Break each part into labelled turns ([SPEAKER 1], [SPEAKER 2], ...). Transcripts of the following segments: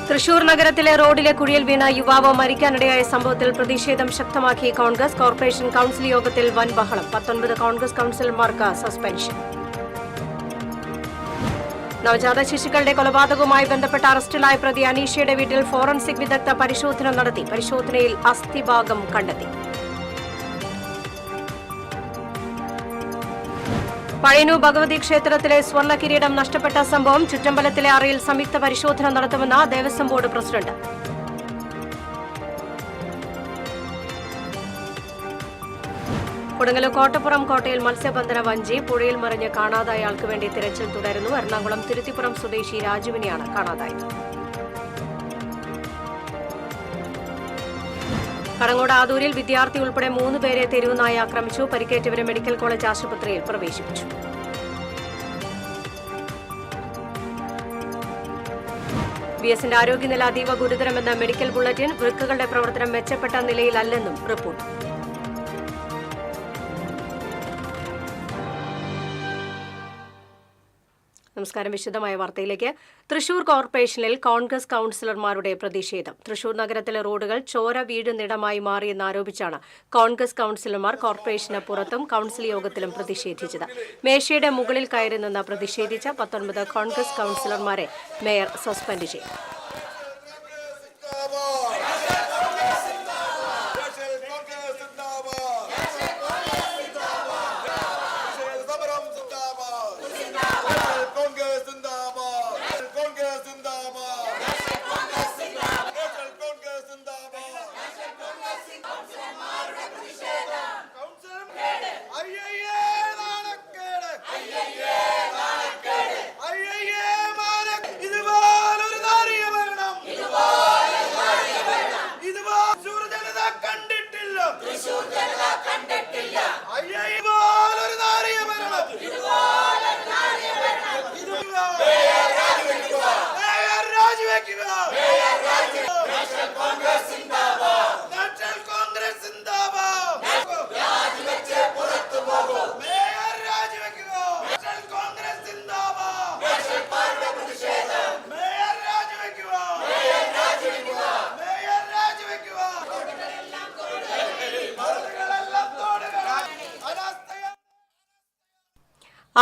[SPEAKER 1] തൃശൂർ നഗരത്തിലെ റോഡിലെ കുഴിയിൽ വീണ യുവാവ് മരിക്കാനിടയായ സംഭവത്തിൽ പ്രതിഷേധം ശക്തമാക്കി കോൺഗ്രസ്. കോർപ്പറേഷൻ കൌൺസിൽ യോഗത്തിൽ വൻ ബഹളം. 19 കോൺഗ്രസ് കൌൺസിലർമാർക്ക് സസ്പെൻഷൻ. നവജാത ശിശുക്കളുടെ കൊലപാതകവുമായി ബന്ധപ്പെട്ട അറസ്റ്റിലായ പ്രതി അനീഷയുടെ വീട്ടിൽ ഫോറൻസിക് വിദഗ്ധ പരിശോധന നടത്തി. പരിശോധനയിൽ അസ്ഥിഭാഗം കണ്ടെത്തി. പഴയന്നൂർ ഭഗവതി ക്ഷേത്രത്തിലെ സ്വർണ്ണ കിരീടം നഷ്ടപ്പെട്ട സംഭവം ചുറ്റമ്പലത്തിലെ അറയിൽ സംയുക്ത പരിശോധന നടത്തുമെന്ന് ദേവസ്വം ബോർഡ് പ്രസിഡന്റ്. കൊടുങ്ങല്ലൂർ കോട്ടപ്പുറം കോട്ടയിൽ മത്സ്യബന്ധന വഞ്ചി പുഴയിൽ മറിഞ്ഞ് കാണാതായ ആൾക്ക് വേണ്ടി തിരച്ചിൽ തുടരുന്നു. എറണാകുളം തിരുത്തിപ്പുറം സ്വദേശി രാജുവിനെയാണ് കാണാതായത്. കടങ്ങോട് ആദൂരിൽ വിദ്യാർത്ഥി ഉൾപ്പെടെ 3 പേരെ തെരുവുനായ ആക്രമിച്ചു. പരിക്കേറ്റവരെ മെഡിക്കൽ കോളേജ് ആശുപത്രിയിൽ പ്രവേശിപ്പിച്ചു. VSന്റെ ആരോഗ്യനില അതീവ ഗുരുതരമെന്ന മെഡിക്കൽ ബുള്ളറ്റിൻ. വൃക്കകളുടെ പ്രവർത്തനം മെച്ചപ്പെട്ട നിലയിലല്ലെന്നും റിപ്പോർട്ട്. നമസ്കാരം. വിശദമായ വാർത്തയിലേക്ക്. തൃശൂർ കോർപ്പറേഷനിൽ കോൺഗ്രസ് കൌൺസിലർമാരുടെ പ്രതിഷേധം. തൃശൂർ നഗരത്തിലെ റോഡുകൾ ചോര വീഴുന്നിടമായി മാറിയെന്നാരോപിച്ചാണ് കോൺഗ്രസ് കൌൺസിലർമാർ കോർപ്പറേഷന് പുറത്തും കൌൺസിൽ യോഗത്തിലും പ്രതിഷേധിച്ചത്. മേശയുടെ മുകളിൽ കയറി നിന്ന് പ്രതിഷേധിച്ച 19 കോൺഗ്രസ് കൌൺസിലർമാരെ മേയർ സസ്പെൻഡ് ചെയ്തു.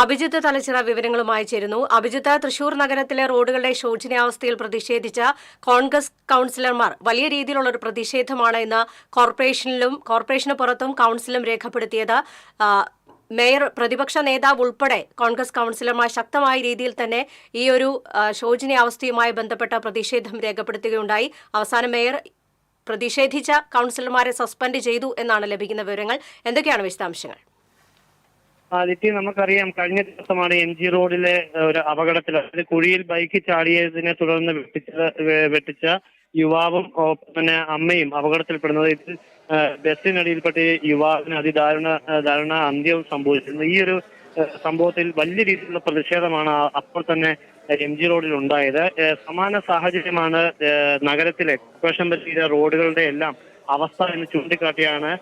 [SPEAKER 1] അഭിജിത്ത് തലച്ചിറ വിവരങ്ങളുമായി ചേരുന്നു. അഭിജിത്ത്, തൃശൂർ നഗരത്തിലെ റോഡുകളുടെ ശോചനീയാവസ്ഥയിൽ പ്രതിഷേധിച്ച കോൺഗ്രസ് കൌൺസിലർമാർ വലിയ രീതിയിലുള്ള ഒരു പ്രതിഷേധമാണ് ഇന്ന് കോർപ്പറേഷന് പുറത്തും കൌൺസിലും രേഖപ്പെടുത്തിയത്. മേയർ, പ്രതിപക്ഷ നേതാവ് ഉൾപ്പെടെ കോൺഗ്രസ് കൌൺസിലർമാർ ശക്തമായ രീതിയിൽ തന്നെ ഈ ഒരു ശോചനീയാവസ്ഥയുമായി ബന്ധപ്പെട്ട പ്രതിഷേധം രേഖപ്പെടുത്തുകയുണ്ടായി. അവസാനം മേയർ പ്രതിഷേധിച്ച കൌൺസിലർമാരെ സസ്പെൻഡ് ചെയ്തു എന്നാണ് ലഭിക്കുന്ന വിവരങ്ങൾ. എന്തൊക്കെയാണ് വിശദാംശങ്ങൾ?
[SPEAKER 2] ആദിത്യ, നമുക്കറിയാം കഴിഞ്ഞ ദിവസമാണ് MG റോഡിലെ ഒരു അപകടത്തിൽ, അതായത് കുഴിയിൽ ബൈക്ക് ചാടിയതിനെ തുടർന്ന് വെട്ടിച്ച യുവാവും ഒപ്പം തന്നെ അമ്മയും അപകടത്തിൽപ്പെടുന്നത്. ഇതിൽ ബസ്സിനടിയിൽപ്പെട്ട് യുവാവിന് അതിദാരുണ അന്ത്യവും സംഭവിച്ചിരുന്നു. ഈ ഒരു സംഭവത്തിൽ വലിയ രീതിയിലുള്ള പ്രതിഷേധമാണ് അപ്പോൾ തന്നെ MG റോഡിൽ ഉണ്ടായത്. സമാന സാഹചര്യമാണ് നഗരത്തിലെ കോർപ്പറേഷൻ പരിധിയിലെ റോഡുകളുടെ എല്ലാം അവസ്ഥ എന്ന് ചൂണ്ടിക്കാട്ടിയാണ്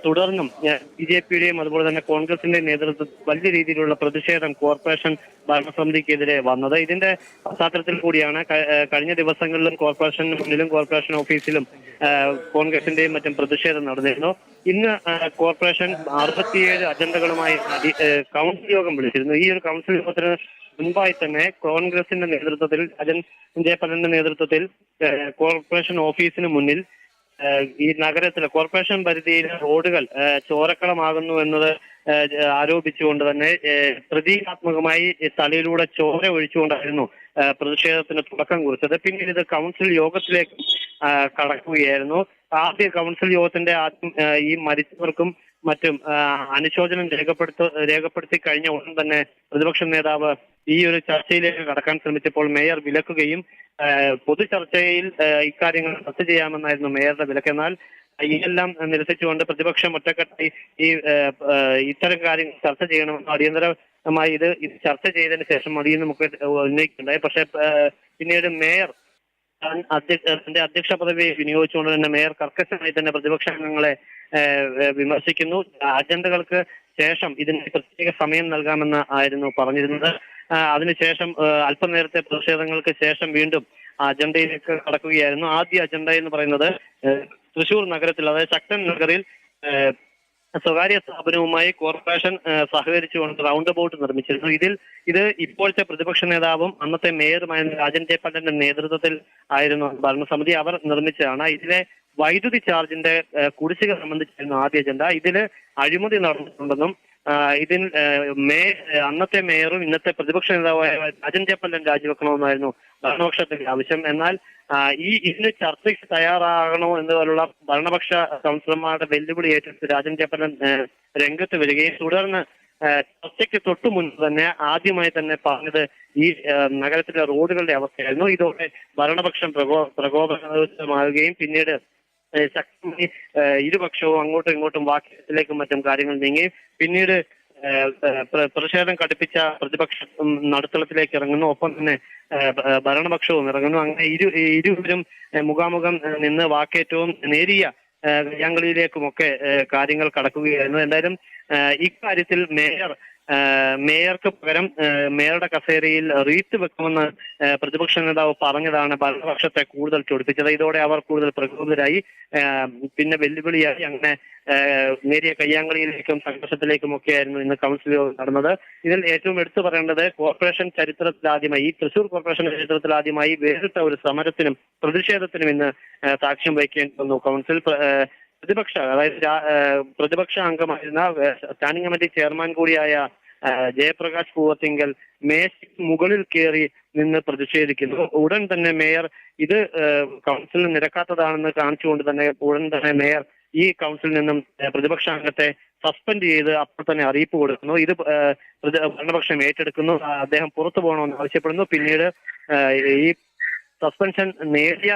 [SPEAKER 2] തുടർന്നും BJPയുടെയും അതുപോലെ തന്നെ കോൺഗ്രസിന്റെ നേതൃത്വത്തിൽ വലിയ രീതിയിലുള്ള പ്രതിഷേധം കോർപ്പറേഷൻ ഭരണസമിതിക്കെതിരെ വന്നത്. ഇതിന്റെ പശ്ചാത്തലത്തിൽ കൂടിയാണ് കഴിഞ്ഞ ദിവസങ്ങളിലും കോർപ്പറേഷന് മുന്നിലും കോർപ്പറേഷൻ ഓഫീസിലും കോൺഗ്രസിന്റെയും മറ്റും പ്രതിഷേധം നടന്നിരുന്നു. ഇന്ന് കോർപ്പറേഷൻ 67 അജണ്ടകളുമായി കൗൺസിൽ യോഗം വിളിച്ചിരുന്നു. ഈ ഒരു കൗൺസിൽ യോഗത്തിന് മുൻപായി തന്നെ കോൺഗ്രസിന്റെ നേതൃത്വത്തിൽ ജയപാലന്റെ നേതൃത്വത്തിൽ കോർപ്പറേഷൻ ഓഫീസിന് മുന്നിൽ ഈ നഗരത്തിലെ കോർപ്പറേഷൻ പരിധിയിലെ റോഡുകൾ ചോരക്കളമാകുന്നു എന്നത് ആരോപിച്ചുകൊണ്ട് തന്നെ പ്രതീകാത്മകമായി തലയിലൂടെ ചോര ഒഴിച്ചുകൊണ്ടായിരുന്നു പ്രതിഷേധത്തിന് തുടക്കം കുറിച്ചത്. പിന്നീട് ഇത് കൗൺസിൽ യോഗത്തിലേക്ക് കടക്കുകയായിരുന്നു. ആദ്യ കൗൺസിൽ യോഗത്തിന്റെ ആദ്യം ഈ മരിച്ചവർക്കും മറ്റും അനുശോചനം രേഖപ്പെടുത്തി കഴിഞ്ഞ ഉടൻ തന്നെ പ്രതിപക്ഷ നേതാവ് ഈ ഒരു ചർച്ചയിലേക്ക് കടക്കാൻ ശ്രമിച്ചപ്പോൾ മേയർ വിലക്കുകയും പൊതു ചർച്ചയിൽ ഇക്കാര്യങ്ങൾ ചർച്ച ചെയ്യാമെന്നായിരുന്നു മേയറുടെ വിലക്ക്. എന്നാൽ ഇതെല്ലാം നിരസിച്ചുകൊണ്ട് പ്രതിപക്ഷം ഒറ്റക്കെട്ടായി ഇത്തരം കാര്യങ്ങൾ ചർച്ച ചെയ്യണമെന്ന് അടിയന്തരമായി ഇത് ചർച്ച ചെയ്തതിന് ശേഷം മതിയെന്ന് നമുക്ക് ഉന്നയിക്കുന്നുണ്ടായി. പക്ഷെ പിന്നീട് മേയർ തന്റെ അധ്യക്ഷ പദവി വിനിയോഗിച്ചുകൊണ്ട് തന്നെ മേയർ കർക്കശമായി തന്നെ പ്രതിപക്ഷാംഗങ്ങളെ വിമർശിക്കുന്നു. അജണ്ടകൾക്ക് ശേഷം ഇതിന് പ്രത്യേക സമയം നൽകാമെന്ന് ആയിരുന്നു പറഞ്ഞിരുന്നത്. അതിനുശേഷം അല്പനേരത്തെ പ്രതിഷേധങ്ങൾക്ക് ശേഷം വീണ്ടും അജണ്ടയിലേക്ക് കടക്കുകയായിരുന്നു. ആദ്യ അജണ്ട എന്ന് പറയുന്നത് തൃശൂർ നഗരത്തിൽ, അതായത് ശക്തൻ നഗറിൽ സ്വകാര്യ സ്ഥാപനവുമായി കോർപ്പറേഷൻ സഹകരിച്ചുകൊണ്ട് റൗണ്ട് അബൌട്ട് നിർമ്മിച്ചിരുന്നു. ഇത് ഇപ്പോഴത്തെ പ്രതിപക്ഷ നേതാവും അന്നത്തെ മേയറുമായ രാജൻ ജയപാലന്റെ നേതൃത്വത്തിൽ ആയിരുന്നു ഭരണസമിതി. അവർ നിർമ്മിച്ചതാണ്. ഇതിലെ വൈദ്യുതി ചാർജിന്റെ കുടിശ്ശിക സംബന്ധിച്ചായിരുന്നു ആദ്യ അജണ്ട. ഇതില് അഴിമതി നടന്നിട്ടുണ്ടെന്നും ഇതിൽ അന്നത്തെ മേയറും ഇന്നത്തെ പ്രതിപക്ഷ നേതാവായ രാജൻ ജയപാലൻ രാജിവെക്കണമെന്നായിരുന്നു ഭരണപക്ഷത്തിന്റെ ആവശ്യം. എന്നാൽ ഇതിന് ചർച്ചയ്ക്ക് തയ്യാറാകണോ എന്നതുപോലുള്ള ഭരണപക്ഷ കൗൺസിലർമാരുടെ വെല്ലുവിളി ഏറ്റെടുത്ത് രാജൻ ജയപാലൻ രംഗത്ത് വരികയും തുടർന്ന് ചർച്ചയ്ക്ക് തൊട്ടു മുൻപ് തന്നെ ആദ്യമായി തന്നെ പറഞ്ഞത് ഈ നഗരത്തിലെ റോഡുകളുടെ അവസ്ഥയായിരുന്നു. ഇതോടെ ഭരണപക്ഷം പ്രകോപനമാവുകയും പിന്നീട് ശക്തമായി ഇരുപക്ഷവും അങ്ങോട്ടും ഇങ്ങോട്ടും വാക്യത്തിലേക്കും മറ്റും കാര്യങ്ങൾ നീങ്ങി. പിന്നീട് പ്രതിഷേധം കടുപ്പിച്ച പ്രതിപക്ഷം നടുത്തളത്തിലേക്ക് ഇറങ്ങുന്നു. ഒപ്പം തന്നെ ഭരണപക്ഷവും ഇറങ്ങുന്നു. അങ്ങനെ ഇരുവരും മുഖാമുഖം നിന്ന് വാക്കേറ്റവും നേരിയ കയ്യാങ്കളിയിലേക്കുമൊക്കെ കാര്യങ്ങൾ കടക്കുകയായിരുന്നു. എന്തായാലും ഇക്കാര്യത്തിൽ മേയർക്ക് പകരം മേയറുടെ കസേരയിൽ റീത്ത് വെക്കുമെന്ന് പ്രതിപക്ഷ നേതാവ് പറഞ്ഞതാണ് ഭരണപക്ഷത്തെ കൂടുതൽ ചൊടിപ്പിച്ചത്. ഇതോടെ അവർ കൂടുതൽ പ്രകോപിതരായി. പിന്നെ വെല്ലുവിളിയായി. അങ്ങനെ നേരിയ കയ്യാങ്കളിയിലേക്കും സംഘർഷത്തിലേക്കും ഒക്കെയായിരുന്നു ഇന്ന് കൗൺസിൽ യോഗം നടന്നത്. ഇതിൽ ഏറ്റവും എടുത്തു പറയേണ്ടത് കോർപ്പറേഷൻ ചരിത്രത്തിലാദ്യമായി, ഈ തൃശൂർ കോർപ്പറേഷൻ ചരിത്രത്തിലാദ്യമായി വേറിട്ട ഒരു സമരത്തിനും പ്രതിഷേധത്തിനും ഇന്ന് സാക്ഷ്യം വഹിക്കേണ്ടി വന്നു കൗൺസിൽ. പ്രതിപക്ഷ അംഗമായിരുന്ന സ്റ്റാൻഡിംഗ് കമ്മിറ്റി ചെയർമാൻ കൂടിയായ ജയപ്രകാശ് പൂവത്തിങ്കൽ മേശയ്ക്ക് മുകളിൽ കയറി നിന്ന് പ്രതിഷേധിക്കുന്നു. ഉടൻ തന്നെ മേയർ ഇത് കൗൺസിലിന് നിരക്കാത്തതാണെന്ന് കാണിച്ചുകൊണ്ട് തന്നെ ഉടൻ തന്നെ മേയർ ഈ കൗൺസിലിൽ നിന്നും പ്രതിപക്ഷ അംഗത്തെ സസ്പെൻഡ് ചെയ്ത് അപ്പോൾ തന്നെ അറിയിപ്പ് കൊടുക്കുന്നു. ഇത് ഭരണപക്ഷം ഏറ്റെടുക്കുന്നു. അദ്ദേഹം പുറത്തു പോകണമെന്ന് ആവശ്യപ്പെടുന്നു. പിന്നീട് ഈ സസ്പെൻഷൻ നേടിയ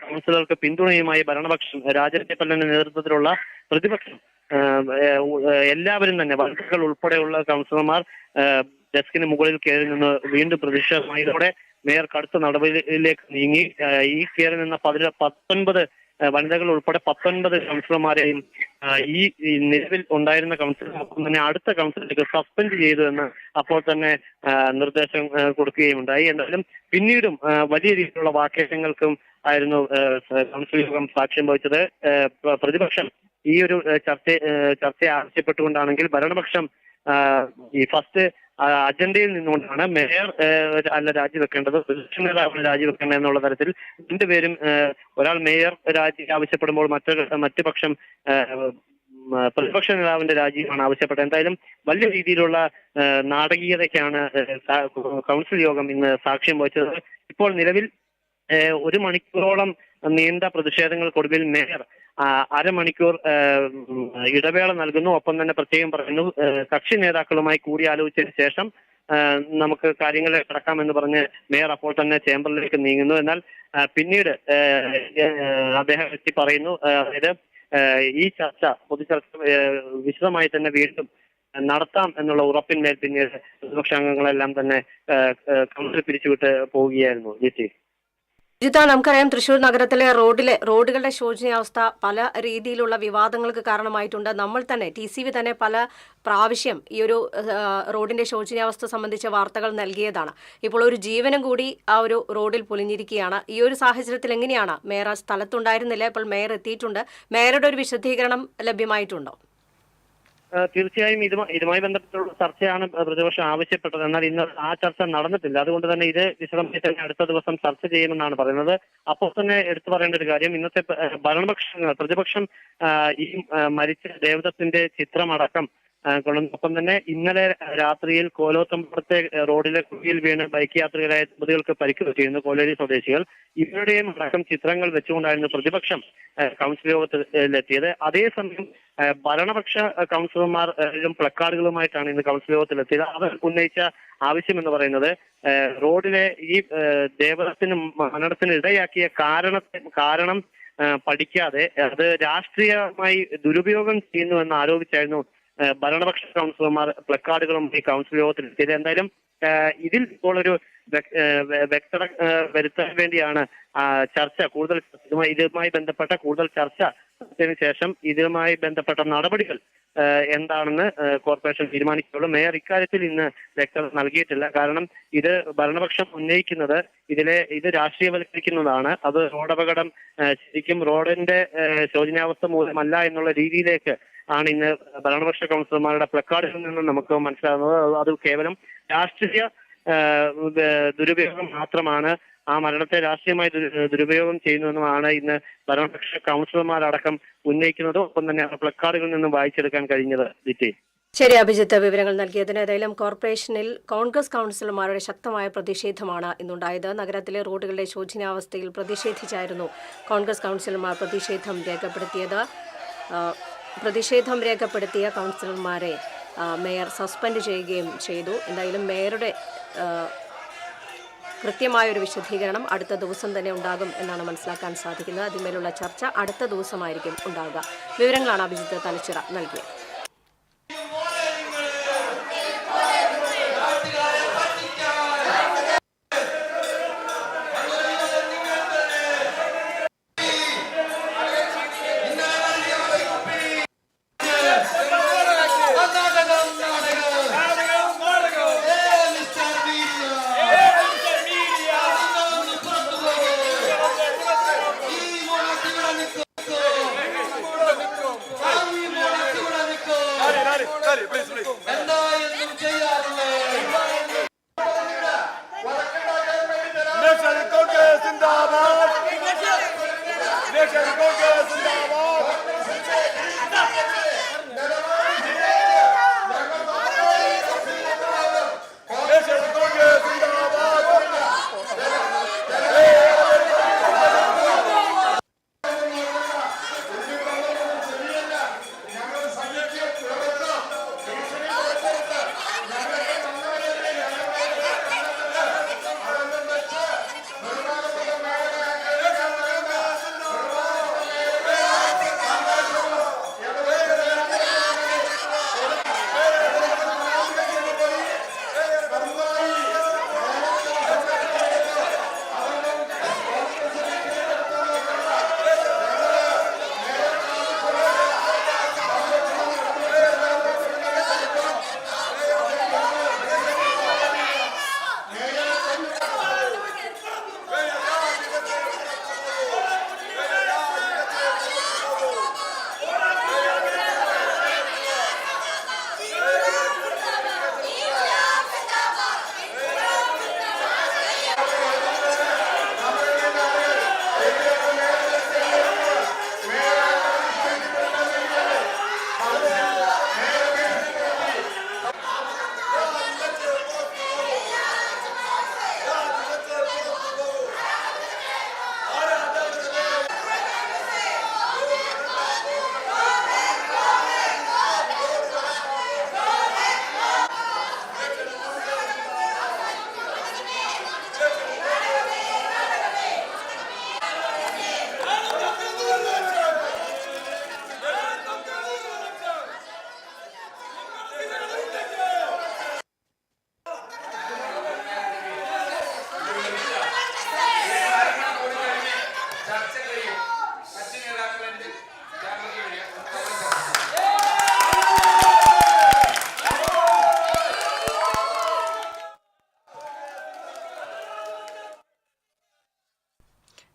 [SPEAKER 2] കൗൺസിലർക്ക് പിന്തുണയുമായി ഭരണപക്ഷം രാജൻ ജയപാലന്റെ നേതൃത്വത്തിലുള്ള പ്രതിപക്ഷം എല്ലാവരും തന്നെ വനിതകൾ ഉൾപ്പെടെയുള്ള കൗൺസിലർമാർ ഡെസ്കിന് മുകളിൽ കയറി നിന്ന് വീണ്ടും പ്രതിഷേധമായി. ഇതോടെ മേയർ കടുത്ത നടപടിയിലേക്ക് നീങ്ങി. ഈ കയറി നിന്ന 19 വനിതകൾ ഉൾപ്പെടെ 19 കൗൺസിലർമാരെയും ഈ നിലവിൽ ഉണ്ടായിരുന്ന കൗൺസിലർക്കൊപ്പം തന്നെ അടുത്ത കൗൺസിലേക്ക് സസ്പെൻഡ് ചെയ്തു എന്ന് അപ്പോൾ തന്നെ നിർദ്ദേശം കൊടുക്കുകയുണ്ടായി. എന്തായാലും പിന്നീടും വലിയ രീതിയിലുള്ള വാക്കേറ്റങ്ങൾക്കും ആയിരുന്നു കൗൺസിൽ യോഗം സാക്ഷ്യം വഹിച്ചത്. പ്രതിപക്ഷം ഈ ഒരു ചർച്ച ആവശ്യപ്പെട്ടുകൊണ്ടാണെങ്കിൽ ഭരണപക്ഷം ഈ ഫസ്റ്റ് അജണ്ടയിൽ നിന്നുകൊണ്ടാണ് മേയർ അല്ല രാജിവെക്കേണ്ടത്, പ്രതിപക്ഷ നേതാവ് രാജിവെക്കേണ്ടത് എന്നുള്ള തരത്തിൽ രണ്ടുപേരും, ഒരാൾ മേയർ രാജി ആവശ്യപ്പെടുമ്പോൾ മറ്റു പക്ഷം പ്രതിപക്ഷ നേതാവിന്റെ രാജിയുമാണ് ആവശ്യപ്പെട്ടത്. എന്തായാലും വലിയ രീതിയിലുള്ള നാടകീയതയ്ക്കാണ് കൗൺസിൽ യോഗം ഇന്ന് സാക്ഷ്യം വഹിച്ചത്. ഇപ്പോൾ നിലവിൽ 1 മണിക്കൂറോളം നീണ്ട പ്രതിഷേധങ്ങൾക്കൊടുവിൽ മേയർ അരമണിക്കൂർ ഇടവേള നൽകുന്നു. ഒപ്പം തന്നെ പ്രത്യേകം പറയുന്നു കക്ഷി നേതാക്കളുമായി കൂടിയാലോചിച്ചതിന് ശേഷം നമുക്ക് കാര്യങ്ങളിൽ കടക്കാമെന്ന് പറഞ്ഞ് മേയർ അപ്പോൾ തന്നെ ചേംബറിലേക്ക് നീങ്ങുന്നു. എന്നാൽ പിന്നീട് അദ്ദേഹം എത്തി പറയുന്നു, അതായത് ഈ പൊതുചർച്ച വിശദമായി തന്നെ വീണ്ടും നടത്താം എന്നുള്ള ഉറപ്പിന്മേൽ പിന്നീട് പ്രതിപക്ഷാംഗങ്ങളെല്ലാം തന്നെ കൗൺസിൽ പിരിച്ചുവിട്ട് പോവുകയായിരുന്നു. ജിത്തി,
[SPEAKER 1] നമുക്കറിയാം തൃശൂർ നഗരത്തിലെ റോഡുകളുടെ ശോചനീയാവസ്ഥ പല രീതിയിലുള്ള വിവാദങ്ങൾക്ക് കാരണമായിട്ടുണ്ട്. നമ്മൾ തന്നെ TCV തന്നെ പല പ്രാവശ്യം ഈ ഒരു റോഡിന്റെ ശോചനീയാവസ്ഥ സംബന്ധിച്ച വാർത്തകൾ നൽകിയതാണ്. ഇപ്പോൾ ഒരു ജീവനും കൂടി ആ ഒരു റോഡിൽ പൊലിഞ്ഞിരിക്കുകയാണ്. ഈ ഒരു സാഹചര്യത്തിൽ എങ്ങനെയാണ് മേയർ സ്ഥലത്തുണ്ടായിരുന്നില്ല, ഇപ്പോൾ മേയർ എത്തിയിട്ടുണ്ട്, മേയറുടെ ഒരു വിശദീകരണം ലഭ്യമായിട്ടുണ്ടോ?
[SPEAKER 2] തീർച്ചയായും ഇതുമായി ബന്ധപ്പെട്ടുള്ള ചർച്ചയാണ് പ്രതിപക്ഷം ആവശ്യപ്പെട്ടത്. എന്നാൽ ഇന്ന് ആ ചർച്ച നടന്നിട്ടില്ല. അതുകൊണ്ട് തന്നെ ഇത് വിശദമായി തന്നെ അടുത്ത ദിവസം ചർച്ച ചെയ്യുമെന്നാണ് പറയുന്നത്. അപ്പോൾ തന്നെ എടുത്തു പറയേണ്ട ഒരു കാര്യം, ഇന്നത്തെ പ്രതിപക്ഷം ഈ മരിച്ച ദേവദത്തിന്റെ ചിത്രമടക്കം ഒപ്പം തന്നെ ഇന്നലെ രാത്രിയിൽ കോലോത്തമ്പുറത്തെ റോഡിലെ കുഴിയിൽ വീണ് ബൈക്ക് യാത്രികരായ ദമ്പതികൾക്ക് പരിക്ക് പറ്റിയിരുന്നു, കോലേരി സ്വദേശികൾ. ഇവരുടെയും അടക്കം ചിത്രങ്ങൾ വെച്ചുകൊണ്ടായിരുന്നു പ്രതിപക്ഷം കൗൺസിൽ യോഗത്തിലെത്തിയത്. അതേസമയം ഭരണപക്ഷ കൗൺസിലർമാർ പ്ലക്കാർഡുകളുമായിട്ടാണ് ഇന്ന് കൗൺസിൽ യോഗത്തിലെത്തിയത്. അവർ ഉന്നയിച്ച ആവശ്യം എന്ന് പറയുന്നത് റോഡിലെ ഈ ദേവദത്തിന് മരണത്തിന് ഇടയാക്കിയ കാരണം പഠിക്കാതെ അത് രാഷ്ട്രീയമായി ദുരുപയോഗം ചെയ്യുന്നുവെന്ന് ആരോപിച്ചായിരുന്നു ഭരണപക്ഷ കൗൺസിലർമാർ പ്ലക്കാർഡുകളുമായി കൗൺസിൽ യോഗത്തിലെത്തിയത്. എന്തായാലും ഇതിൽ ഇപ്പോൾ ഒരു വ്യക്തത വരുത്താൻ വേണ്ടിയാണ് ചർച്ച, ഇതുമായി ബന്ധപ്പെട്ട കൂടുതൽ ചർച്ച ശേഷം ഇതുമായി ബന്ധപ്പെട്ട നടപടികൾ എന്താണെന്ന് കോർപ്പറേഷൻ തീരുമാനിക്കുള്ളൂ. മേയർ ഇക്കാര്യത്തിൽ ഇന്ന് വ്യക്തത നൽകിയിട്ടില്ല. കാരണം ഇത് ഭരണപക്ഷം ഉന്നയിക്കുന്നത് ഇത് രാഷ്ട്രീയവൽക്കരിക്കുന്നതാണ്. അത് റോഡപകടം ശരിക്കും റോഡിന്റെ ശോചനീയാവസ്ഥ മൂലമല്ല എന്നുള്ള രീതിയിലേക്ക് ആണ് ഇന്ന് ഭരണപക്ഷ കൗൺസിലർമാരുടെ പ്ലക്കാർഡിൽ നിന്ന് നമുക്ക് മനസ്സിലാകുന്നത്. അത് കേവലം രാഷ്ട്രീയ ദുരുപയോഗം മാത്രമാണ്. ആ മരണത്തെ രാഷ്ട്രീയമായി ദുരുപയോഗം ചെയ്യുന്നതെന്നുമാണ് ഇന്ന് ഭരണപക്ഷ കൗൺസിലർമാരടക്കം ഉന്നയിക്കുന്നത്. ഒപ്പം തന്നെ പ്ലക്കാർഡുകളിൽ നിന്നും വായിച്ചെടുക്കാൻ കഴിഞ്ഞത്.
[SPEAKER 1] ശരി അഭിജിത്ത്, വിവരങ്ങൾ നൽകിയതിന്. ഏതായാലും കോർപ്പറേഷനിൽ കോൺഗ്രസ് കൗൺസിലർമാരുടെ ശക്തമായ പ്രതിഷേധമാണ് ഇന്നുണ്ടായത്. നഗരത്തിലെ റോഡുകളുടെ ശോചനീയാവസ്ഥയിൽ പ്രതിഷേധിച്ചായിരുന്നു കോൺഗ്രസ് കൗൺസിലർമാർ പ്രതിഷേധം രേഖപ്പെടുത്തിയ കൗൺസിലർമാരെ മേയർ സസ്പെൻഡ് ചെയ്യുകയും ചെയ്തു. എന്തായാലും മേയറുടെ കൃത്യമായൊരു വിശദീകരണം അടുത്ത ദിവസം തന്നെ ഉണ്ടാകും എന്നാണ് മനസ്സിലാക്കാൻ സാധിക്കുന്നത്. അതിന്മേലുള്ള ചർച്ച അടുത്ത ദിവസമായിരിക്കും ഉണ്ടാകുക. വിവരങ്ങളാണ് അഭിജിത്ത് തലച്ചിറ നൽകിയത്.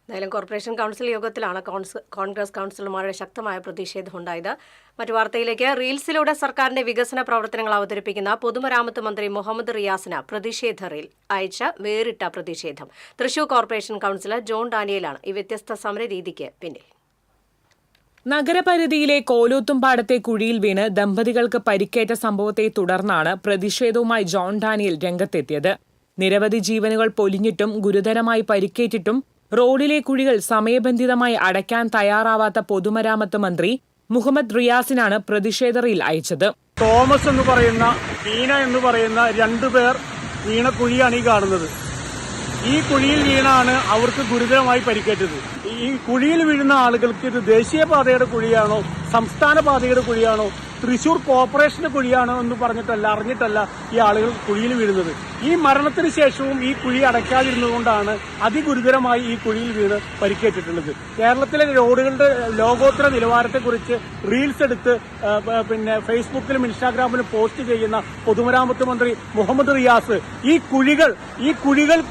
[SPEAKER 1] എന്തായാലും കോർപ്പറേഷൻ കൗൺസിൽ യോഗത്തിലാണ് കോൺഗ്രസ് കൗൺസിലർമാരുടെ ശക്തമായ പ്രതിഷേധമുണ്ടായത്. മറ്റു വാർത്തയിലേക്ക്. റീൽസിലൂടെ സർക്കാരിന്റെ വികസന പ്രവർത്തനങ്ങൾ അവതരിപ്പിക്കുന്ന പൊതുമരാമത്ത് മന്ത്രി മുഹമ്മദ് റിയാസിന് പ്രതിഷേധ റീൽ അയച്ച വേറിട്ട പ്രതിഷേധം. തൃശൂർ കോർപ്പറേഷൻ കൗൺസിലർ ജോൺ ഡാനിയലാണ് ഈ വ്യത്യസ്ത സമരരീതിക്ക് പിന്നിൽ.
[SPEAKER 3] നഗരപരിധിയിലെ കോലോത്തുംപാടത്തെ കുഴിയിൽ വീണ് ദമ്പതികൾക്ക് പരിക്കേറ്റ സംഭവത്തെ തുടർന്നാണ് പ്രതിഷേധവുമായി ജോൺ ഡാനിയൽ രംഗത്തെത്തിയത്. നിരവധി ജീവനുകൾ പൊലിഞ്ഞിട്ടും ഗുരുതരമായി പരിക്കേറ്റിട്ടും റോഡിലെ കുഴികൾ സമയബന്ധിതമായി അടയ്ക്കാൻ തയ്യാറാവാത്ത പൊതുമരാമത്ത് മന്ത്രി മുഹമ്മദ് റിയാസിനാണ് പ്രതിഷേധ റീൽ അയച്ചത്.
[SPEAKER 4] തോമസ് എന്ന് പറയുന്ന മീന എന്ന് പറയുന്ന രണ്ടുപേർ വീണ കുഴിയാണ് ഈ കാണുന്നത്. ഈ കുഴിയിൽ വീണാണ് അവർക്ക് ഗുരുതരമായി പരിക്കേറ്റത്. ഈ കുഴിയിൽ വീഴുന്ന ആളുകൾക്ക് ഇത് ദേശീയപാതയുടെ കുഴിയാണോ സംസ്ഥാന പാതയുടെ കുഴിയാണോ തൃശൂർ കോർപ്പറേഷന്റെ കുഴിയാണോ എന്ന് പറഞ്ഞിട്ടല്ല അറിഞ്ഞിട്ടല്ല ഈ ആളുകൾ കുഴിയിൽ വീഴുന്നത്. ഈ മരണത്തിന് ശേഷവും ഈ കുഴി അടയ്ക്കാതിരുന്നതുകൊണ്ടാണ് അതിഗുരുതരമായി ഈ കുഴിയിൽ വീണ് പരിക്കേറ്റിട്ടുള്ളത്. കേരളത്തിലെ റോഡുകളുടെ ലോകോത്തര നിലവാരത്തെക്കുറിച്ച് റീൽസ് എടുത്ത് ഫേസ്ബുക്കിലും ഇൻസ്റ്റാഗ്രാമിലും പോസ്റ്റ് ചെയ്യുന്ന പൊതുമരാമത്ത് മന്ത്രി മുഹമ്മദ് റിയാസ് ഈ കുഴികൾ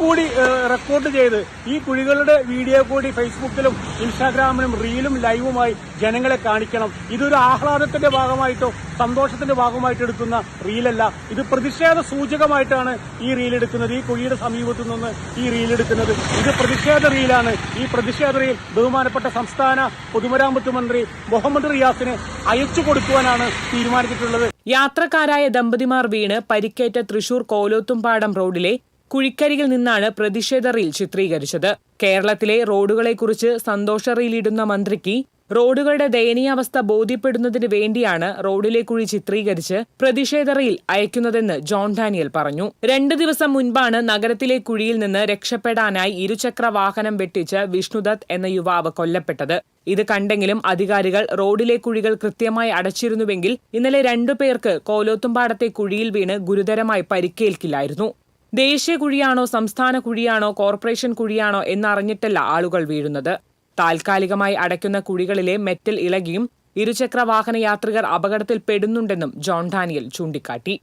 [SPEAKER 4] കൂടി റെക്കോർഡ് ചെയ്ത് ഈ കുഴികളുടെ വീഡിയോ കൂടി ഫേസ്ബുക്കിലും ഇൻസ്റ്റാഗ്രാമിലും റീലും ലൈവുമായി ജനങ്ങളെ കാണിക്കണം. ഇതൊരു ആഹ്ലാദത്തിന്റെ ഭാഗമായിട്ടോ സന്തോഷത്തിന്റെ ഭാഗമായിട്ട് എടുക്കുന്ന റീലല്ല. ഇത് പ്രതിഷേധ സൂചകമായിട്ടാണ് ഈ റീൽ എടുക്കുന്നത്. ഈ കുഴിയുടെ സമീപത്തു നിന്ന് ഈ റീൽ എടുക്കുന്നത് ഇത് പ്രതിഷേധ റീലാണ്. ഈ പ്രതിഷേധ റീൽ ബഹുമാനപ്പെട്ട സംസ്ഥാന പൊതുമരാമത്ത് മന്ത്രി മുഹമ്മദ് റിയാസിന് അയച്ചു കൊടുക്കുവാനാണ് തീരുമാനിച്ചിട്ടുള്ളത്.
[SPEAKER 3] യാത്രക്കാരായ ദമ്പതിമാർ വീണ് പരിക്കേറ്റ തൃശൂർ കോലോത്തുംപാടം റോഡിലെ കുഴിക്കരികിൽ നിന്നാണ് പ്രതിഷേധ റീൽ ചിത്രീകരിച്ചത്. കേരളത്തിലെ റോഡുകളെക്കുറിച്ച് സന്തോഷ റീലിടുന്ന മന്ത്രിക്ക് റോഡുകളുടെ ദയനീയാവസ്ഥ ബോധ്യപ്പെടുന്നതിന് വേണ്ടിയാണ് റോഡിലെ കുഴി ചിത്രീകരിച്ച് പ്രതിഷേധ റീൽ അയക്കുന്നതെന്ന് ജോൺ ഡാനിയൽ പറഞ്ഞു. 2 ദിവസം മുൻപാണ് നഗരത്തിലെ കുഴിയിൽ നിന്ന് രക്ഷപ്പെടാനായി ഇരുചക്ര വാഹനം വെട്ടിച്ച് വിഷ്ണുദത്ത് എന്ന യുവാവ് കൊല്ലപ്പെട്ടത്. ഇത് കണ്ടെങ്കിലും അധികാരികൾ റോഡിലെ കുഴികൾ കൃത്യമായി അടച്ചിരുന്നുവെങ്കിൽ ഇന്നലെ 2 പേർക്ക് കോലോത്തുംപാടത്തെ കുഴിയിൽ വീണ് ഗുരുതരമായി പരിക്കേൽക്കില്ലായിരുന്നു. ദേശീയ കുഴിയാണോ സംസ്ഥാന കുഴിയാണോ കോർപ്പറേഷൻ കുഴിയാണോ എന്നറിഞ്ഞിട്ടല്ല ആളുകൾ വീഴുന്നത്. താൽക്കാലികമായി അടയ്ക്കുന്ന കുഴികളിലെ മെറ്റൽ ഇളകിയും ഇരുചക്ര വാഹന യാത്രികർ അപകടത്തിൽപ്പെടുന്നുണ്ടെന്നും ജോൺ ഡാനിയൽ ചൂണ്ടിക്കാട്ടി.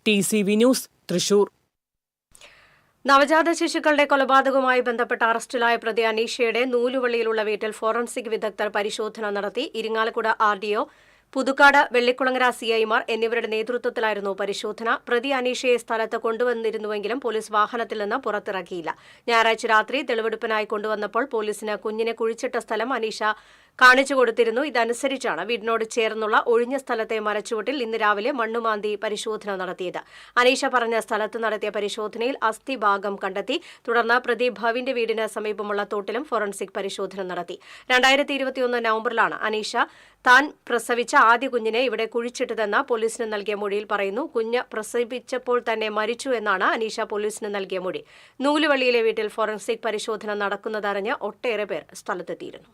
[SPEAKER 3] TCV news, Thrissur.
[SPEAKER 1] നവജാത ശിശുക്കളുടെ കൊലപാതകവുമായി ബന്ധപ്പെട്ട അറസ്റ്റിലായ പ്രതി അനീഷയുടെ നൂലുവള്ളിയിലുള്ള വീട്ടിൽ ഫോറൻസിക് വിദഗ്ധർ പരിശോധന നടത്തി. ഇരിങ്ങാലക്കുട RDO, പുതുക്കാട്, വെള്ളിക്കുളങ്ങര CIമാർ എന്നിവരുടെ നേതൃത്വത്തിലായിരുന്നു പരിശോധന. പ്രതി അനീഷയെ സ്ഥലത്ത് കൊണ്ടുവന്നിരുന്നുവെങ്കിലും പോലീസ് വാഹനത്തിൽ നിന്ന് പുറത്തിറക്കിയില്ല. ഞായറാഴ്ച രാത്രി തെളിവെടുപ്പിനായി കൊണ്ടുവന്നപ്പോൾ പോലീസിന് കുഞ്ഞിനെ കുഴിച്ചിട്ട സ്ഥലം അനീഷ കാണിച്ചു കൊടുത്തിരുന്നു. ഇതനുസരിച്ചാണ് വീടിനോട് ചേർന്നുള്ള ഒഴിഞ്ഞ സ്ഥലത്തെ മരച്ചുവട്ടിൽ ഇന്ന് രാവിലെ മണ്ണുമാന്തി പരിശോധന നടത്തിയത്. അനീഷ പറഞ്ഞ സ്ഥലത്ത് നടത്തിയ പരിശോധനയിൽ അസ്ഥിഭാഗം കണ്ടെത്തി. തുടർന്ന് പ്രതി ഭവിന്റെ വീടിന് സമീപമുള്ള തോട്ടിലും ഫോറൻസിക് പരിശോധന നടത്തി. 2021 നവംബറിലാണ് അനീഷ താൻ പ്രസവിച്ച ആദ്യ കുഞ്ഞിനെ ഇവിടെ കുഴിച്ചിട്ടതെന്ന് പോലീസിന് നൽകിയ മൊഴിയിൽ പറയുന്നു. കുഞ്ഞ് പ്രസവിച്ചപ്പോൾ തന്നെ മരിച്ചു എന്നാണ് അനീഷ പോലീസിന് നൽകിയ മൊഴി. നൂലുവള്ളിയിലെ വീട്ടിൽ ഫോറൻസിക് പരിശോധന നടക്കുന്നതറിഞ്ഞ് ഒട്ടേറെ പേർ സ്ഥലത്തെത്തിയിരുന്നു.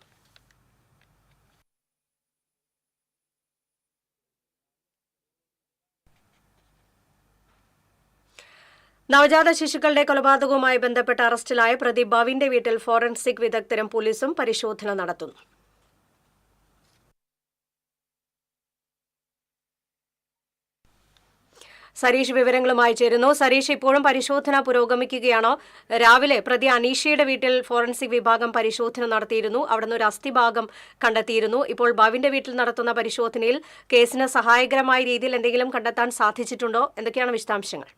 [SPEAKER 1] നവജാത ശിശുക്കളുടെ കൊലപാതകവുമായി ബന്ധപ്പെട്ട് അറസ്റ്റിലായ പ്രതി ഭവിന്റെ വീട്ടിൽ ഫോറൻസിക് വിദഗ്ധരും പോലീസും പരിശോധന നടത്തുന്നു. സരീഷ് വിവരങ്ങളുമായി ചേരുന്നു. സരീഷ്, ഇപ്പോഴും പരിശോധന പുരോഗമിക്കുകയാണോ? രാവിലെ പ്രതി അനീഷയുടെ വീട്ടിൽ ഫോറൻസിക് വിഭാഗം പരിശോധന നടത്തിയിരുന്നു. അവിടുന്ന് ഒരു അസ്ഥിഭാഗം കണ്ടെത്തിയിരുന്നു. ഇപ്പോൾ ഭവിന്റെ വീട്ടിൽ നടത്തുന്ന പരിശോധനയിൽ കേസിന് സഹായകരമായ രീതിയിൽ എന്തെങ്കിലും കണ്ടെത്താൻ സാധിച്ചിട്ടുണ്ടോ? എന്തൊക്കെയാണ് വിശദാംശങ്ങൾ?